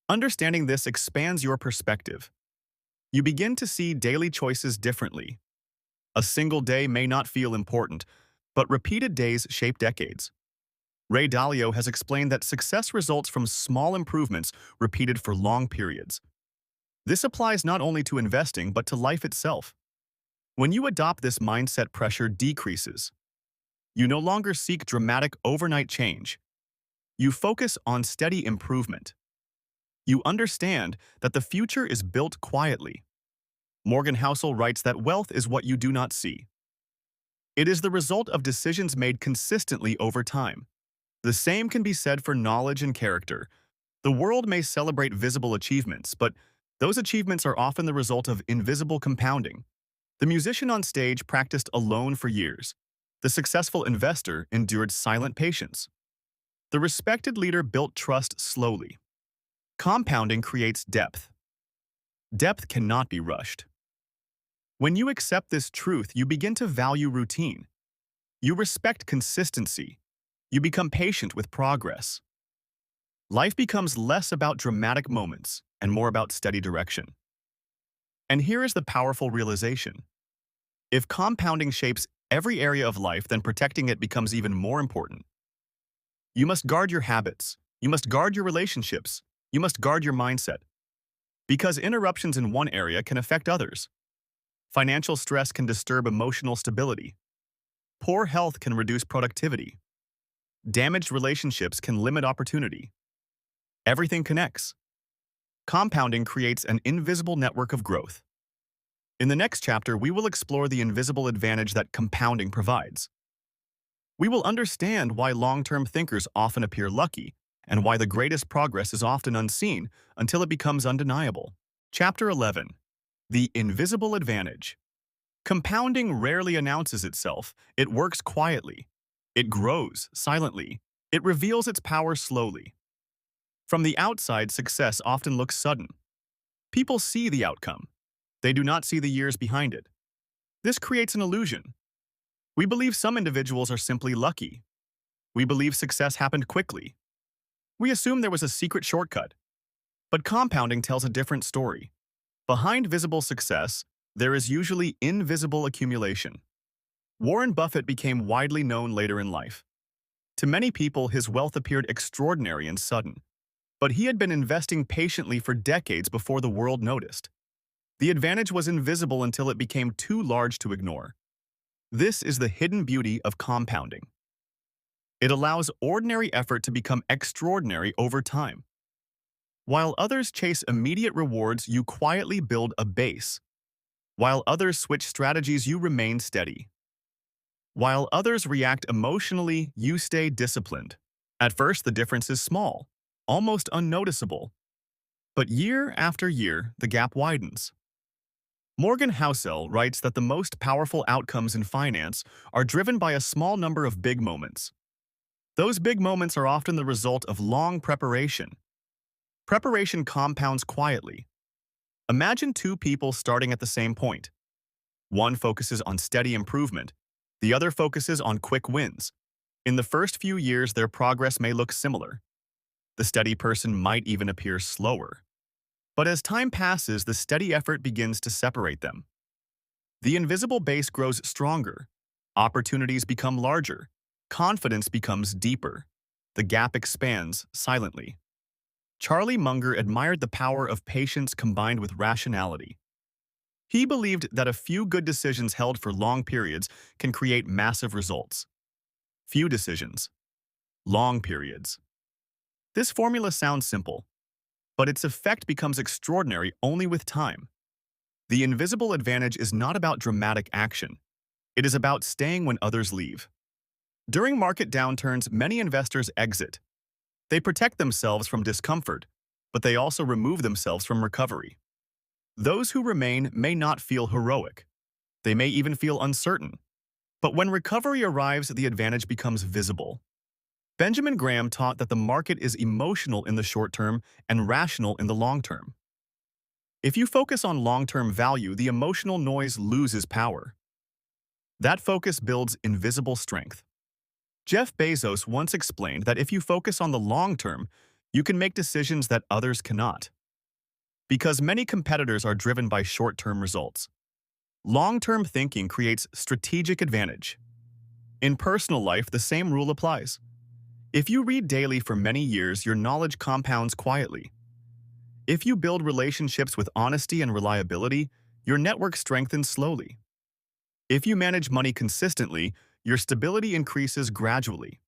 Understanding this expands your perspective. You begin to see daily choices differently. A single day may not feel important, but repeated days shape decades. Ray Dalio has explained that success results from small improvements repeated for long periods. This applies not only to investing but to life itself. When you adopt this mindset, pressure decreases. You no longer seek dramatic overnight change. You focus on steady improvement. You understand that the future is built quietly. Morgan Housel writes that wealth is what you do not see. It is the result of decisions made consistently over time. The same can be said for knowledge and character. The world may celebrate visible achievements, but those achievements are often the result of invisible compounding. The musician on stage practiced alone for years. The successful investor endured silent patience. The respected leader built trust slowly. Compounding creates depth. Depth cannot be rushed. When you accept this truth, you begin to value routine. You respect consistency. You become patient with progress. Life becomes less about dramatic moments and more about steady direction. And here is the powerful realization. If compounding shapes every area of life, then protecting it becomes even more important. You must guard your habits. You must guard your relationships. You must guard your mindset. Because interruptions in one area can affect others. Financial stress can disturb emotional stability. Poor health can reduce productivity. Damaged relationships can limit opportunity. Everything connects. Compounding creates an invisible network of growth. In the next chapter, we will explore the invisible advantage that compounding provides. We will understand why long-term thinkers often appear lucky and why the greatest progress is often unseen until it becomes undeniable. Chapter 11. The Invisible Advantage. Compounding rarely announces itself. It works quietly. It grows silently. It reveals its power slowly. From the outside, success often looks sudden. People see the outcome. They do not see the years behind it. This creates an illusion. We believe some individuals are simply lucky. We believe success happened quickly. We assume there was a secret shortcut. But compounding tells a different story. Behind visible success, there is usually invisible accumulation. Warren Buffett became widely known later in life. To many people, his wealth appeared extraordinary and sudden. But he had been investing patiently for decades before the world noticed. The advantage was invisible until it became too large to ignore. This is the hidden beauty of compounding. It allows ordinary effort to become extraordinary over time. While others chase immediate rewards, you quietly build a base. While others switch strategies, you remain steady. While others react emotionally, you stay disciplined. At first, the difference is small, almost unnoticeable. But year after year, the gap widens. Morgan Housel writes that the most powerful outcomes in finance are driven by a small number of big moments. Those big moments are often the result of long preparation. Preparation compounds quietly. Imagine two people starting at the same point. One focuses on steady improvement. The other focuses on quick wins. In the first few years, their progress may look similar. The steady person might even appear slower. But as time passes, the steady effort begins to separate them. The invisible base grows stronger. Opportunities become larger. Confidence becomes deeper. The gap expands silently. Charlie Munger admired the power of patience combined with rationality. He believed that a few good decisions held for long periods can create massive results. Few decisions, long periods. This formula sounds simple, but its effect becomes extraordinary only with time. The invisible advantage is not about dramatic action. It is about staying when others leave. During market downturns, many investors exit. They protect themselves from discomfort, but they also remove themselves from recovery. Those who remain may not feel heroic. They may even feel uncertain. But when recovery arrives, the advantage becomes visible. Benjamin Graham taught that the market is emotional in the short term and rational in the long term. If you focus on long-term value, the emotional noise loses power. That focus builds invisible strength. Jeff Bezos once explained that if you focus on the long term, you can make decisions that others cannot. Because many competitors are driven by short-term results. Long-term thinking creates strategic advantage. In personal life, the same rule applies. If you read daily for many years, your knowledge compounds quietly. If you build relationships with honesty and reliability, your network strengthens slowly. If you manage money consistently, your stability increases gradually.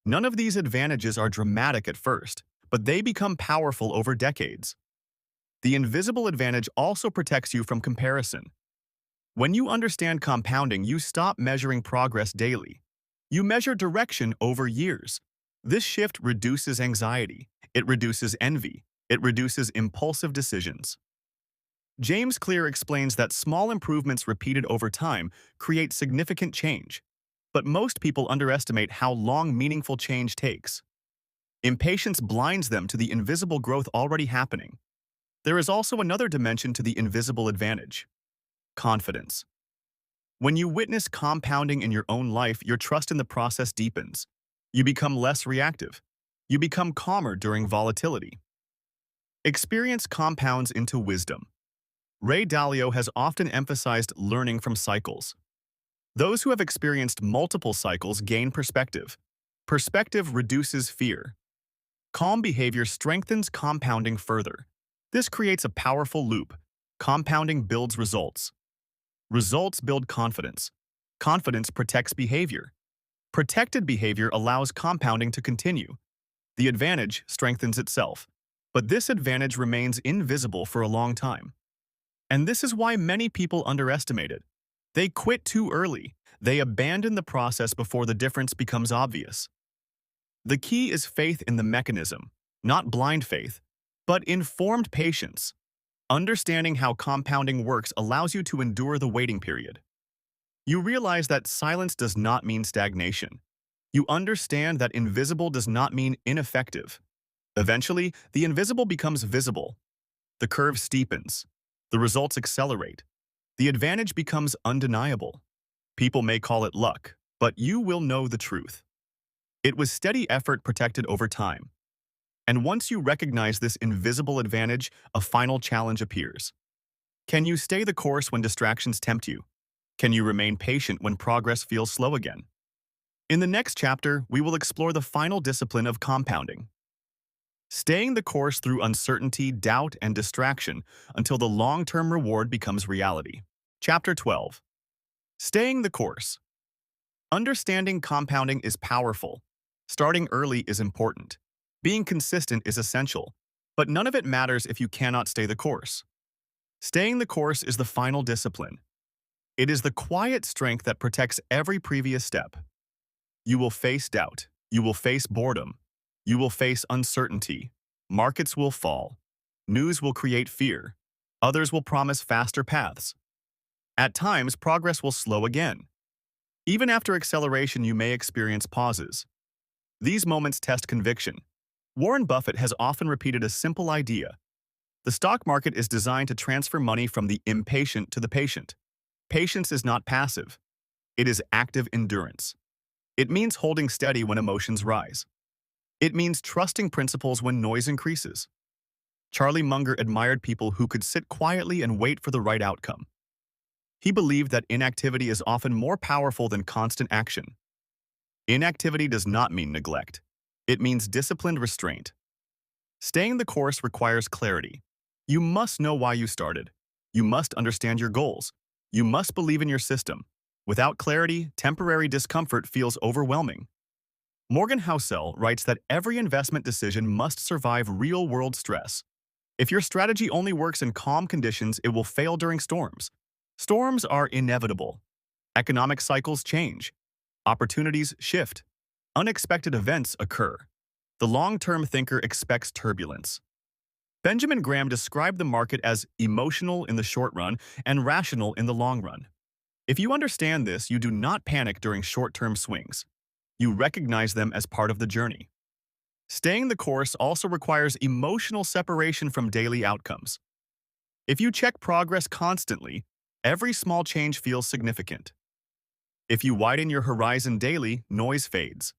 None of these advantages are dramatic at first, but they become powerful over decades. The invisible advantage also protects you from comparison. When you understand compounding, you stop measuring progress daily. You measure direction over years. This shift reduces anxiety. It reduces envy. It reduces impulsive decisions. James Clear explains that small improvements repeated over time create significant change, but most people underestimate how long meaningful change takes. Impatience blinds them to the invisible growth already happening. There is also another dimension to the invisible advantage: confidence. When you witness compounding in your own life, your trust in the process deepens. You become less reactive. You become calmer during volatility. Experience compounds into wisdom. Ray Dalio has often emphasized learning from cycles. Those who have experienced multiple cycles gain perspective. Perspective reduces fear. Calm behavior strengthens compounding further. This creates a powerful loop. Compounding builds results. Results build confidence. Confidence protects behavior. Protected behavior allows compounding to continue. The advantage strengthens itself, but this advantage remains invisible for a long time. And this is why many people underestimate it. They quit too early. They abandon the process before the difference becomes obvious. The key is faith in the mechanism, not blind faith, but informed patience. Understanding how compounding works allows you to endure the waiting period. You realize that silence does not mean stagnation. You understand that invisible does not mean ineffective. Eventually, the invisible becomes visible. The curve steepens. The results accelerate. The advantage becomes undeniable. People may call it luck, but you will know the truth. It was steady effort protected over time. And once you recognize this invisible advantage, a final challenge appears. Can you stay the course when distractions tempt you? Can you remain patient when progress feels slow again? In the next chapter, we will explore the final discipline of compounding. Staying the course through uncertainty, doubt, and distraction until the long-term reward becomes reality. Chapter 12. Staying the course. Understanding compounding is powerful. Starting early is important. Being consistent is essential. But none of it matters if you cannot stay the course. Staying the course is the final discipline. It is the quiet strength that protects every previous step. You will face doubt. You will face boredom. You will face uncertainty. Markets will fall. News will create fear. Others will promise faster paths. At times, progress will slow again. Even after acceleration, you may experience pauses. These moments test conviction. Warren Buffett has often repeated a simple idea. The stock market is designed to transfer money from the impatient to the patient. Patience is not passive. It is active endurance. It means holding steady when emotions rise. It means trusting principles when noise increases. Charlie Munger admired people who could sit quietly and wait for the right outcome. He believed that inactivity is often more powerful than constant action. Inactivity does not mean neglect. It means disciplined restraint. Staying the course requires clarity. You must know why you started. You must understand your goals. You must believe in your system. Without clarity, temporary discomfort feels overwhelming. Morgan Housel writes that every investment decision must survive real-world stress. If your strategy only works in calm conditions, it will fail during storms. Storms are inevitable. Economic cycles change. Opportunities shift. Unexpected events occur. The long-term thinker expects turbulence. Benjamin Graham described the market as emotional in the short run and rational in the long run. If you understand this, you do not panic during short-term swings. You recognize them as part of the journey. Staying the course also requires emotional separation from daily outcomes. If you check progress constantly, every small change feels significant. If you widen your horizon daily, noise fades.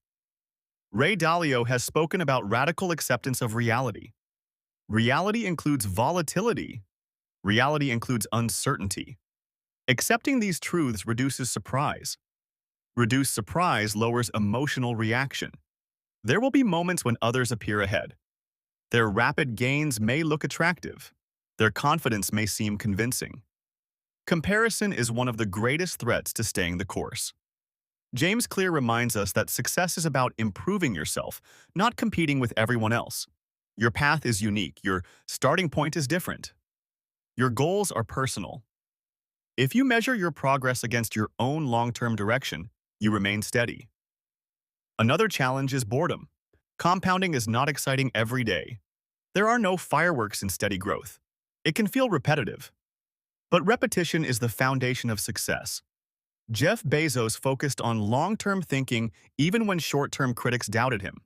Ray Dalio has spoken about radical acceptance of reality. Reality includes volatility. Reality includes uncertainty. Accepting these truths reduces surprise. Reduced surprise lowers emotional reaction. There will be moments when others appear ahead. Their rapid gains may look attractive. Their confidence may seem convincing. Comparison is one of the greatest threats to staying the course. James Clear reminds us that success is about improving yourself, not competing with everyone else. Your path is unique. Your starting point is different. Your goals are personal. If you measure your progress against your own long-term direction, you remain steady. Another challenge is boredom. Compounding is not exciting every day. There are no fireworks in steady growth. It can feel repetitive. But repetition is the foundation of success. Jeff Bezos focused on long-term thinking even when short-term critics doubted him.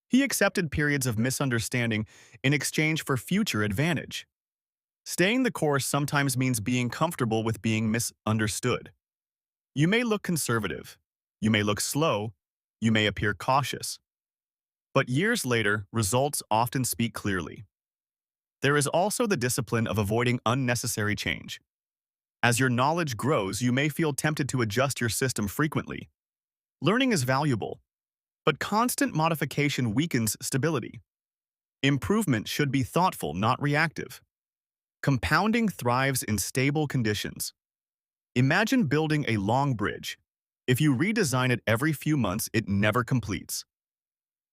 He accepted periods of misunderstanding in exchange for future advantage. Staying the course sometimes means being comfortable with being misunderstood. You may look conservative. You may look slow. You may appear cautious. But years later, results often speak clearly. There is also the discipline of avoiding unnecessary change. As your knowledge grows, you may feel tempted to adjust your system frequently. Learning is valuable, but constant modification weakens stability. Improvement should be thoughtful, not reactive. Compounding thrives in stable conditions. Imagine building a long bridge. If you redesign it every few months, it never completes.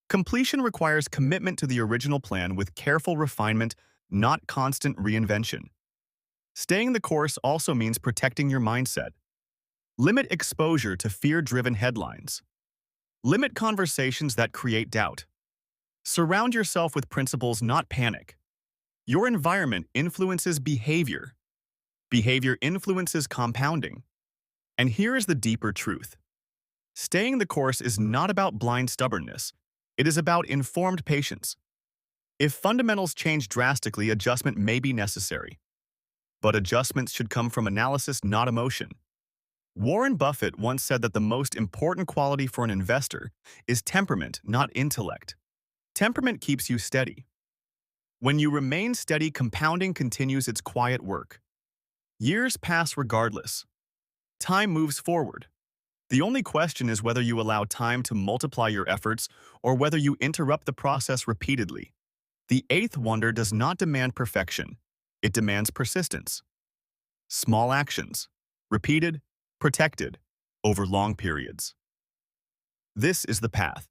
Completion requires commitment to the original plan with careful refinement, not constant reinvention. Staying the course also means protecting your mindset. Limit exposure to fear-driven headlines. Limit conversations that create doubt. Surround yourself with principles, not panic. Your environment influences behavior. Behavior influences compounding. And here is the deeper truth. Staying the course is not about blind stubbornness. It is about informed patience. If fundamentals change drastically, adjustment may be necessary. But adjustments should come from analysis, not emotion. Warren Buffett once said that the most important quality for an investor is temperament, not intellect. Temperament keeps you steady. When you remain steady, compounding continues its quiet work. Years pass regardless. Time moves forward. The only question is whether you allow time to multiply your efforts or whether you interrupt the process repeatedly. The eighth wonder does not demand perfection. It demands persistence. Small actions, repeated, protected, over long periods. This is the path.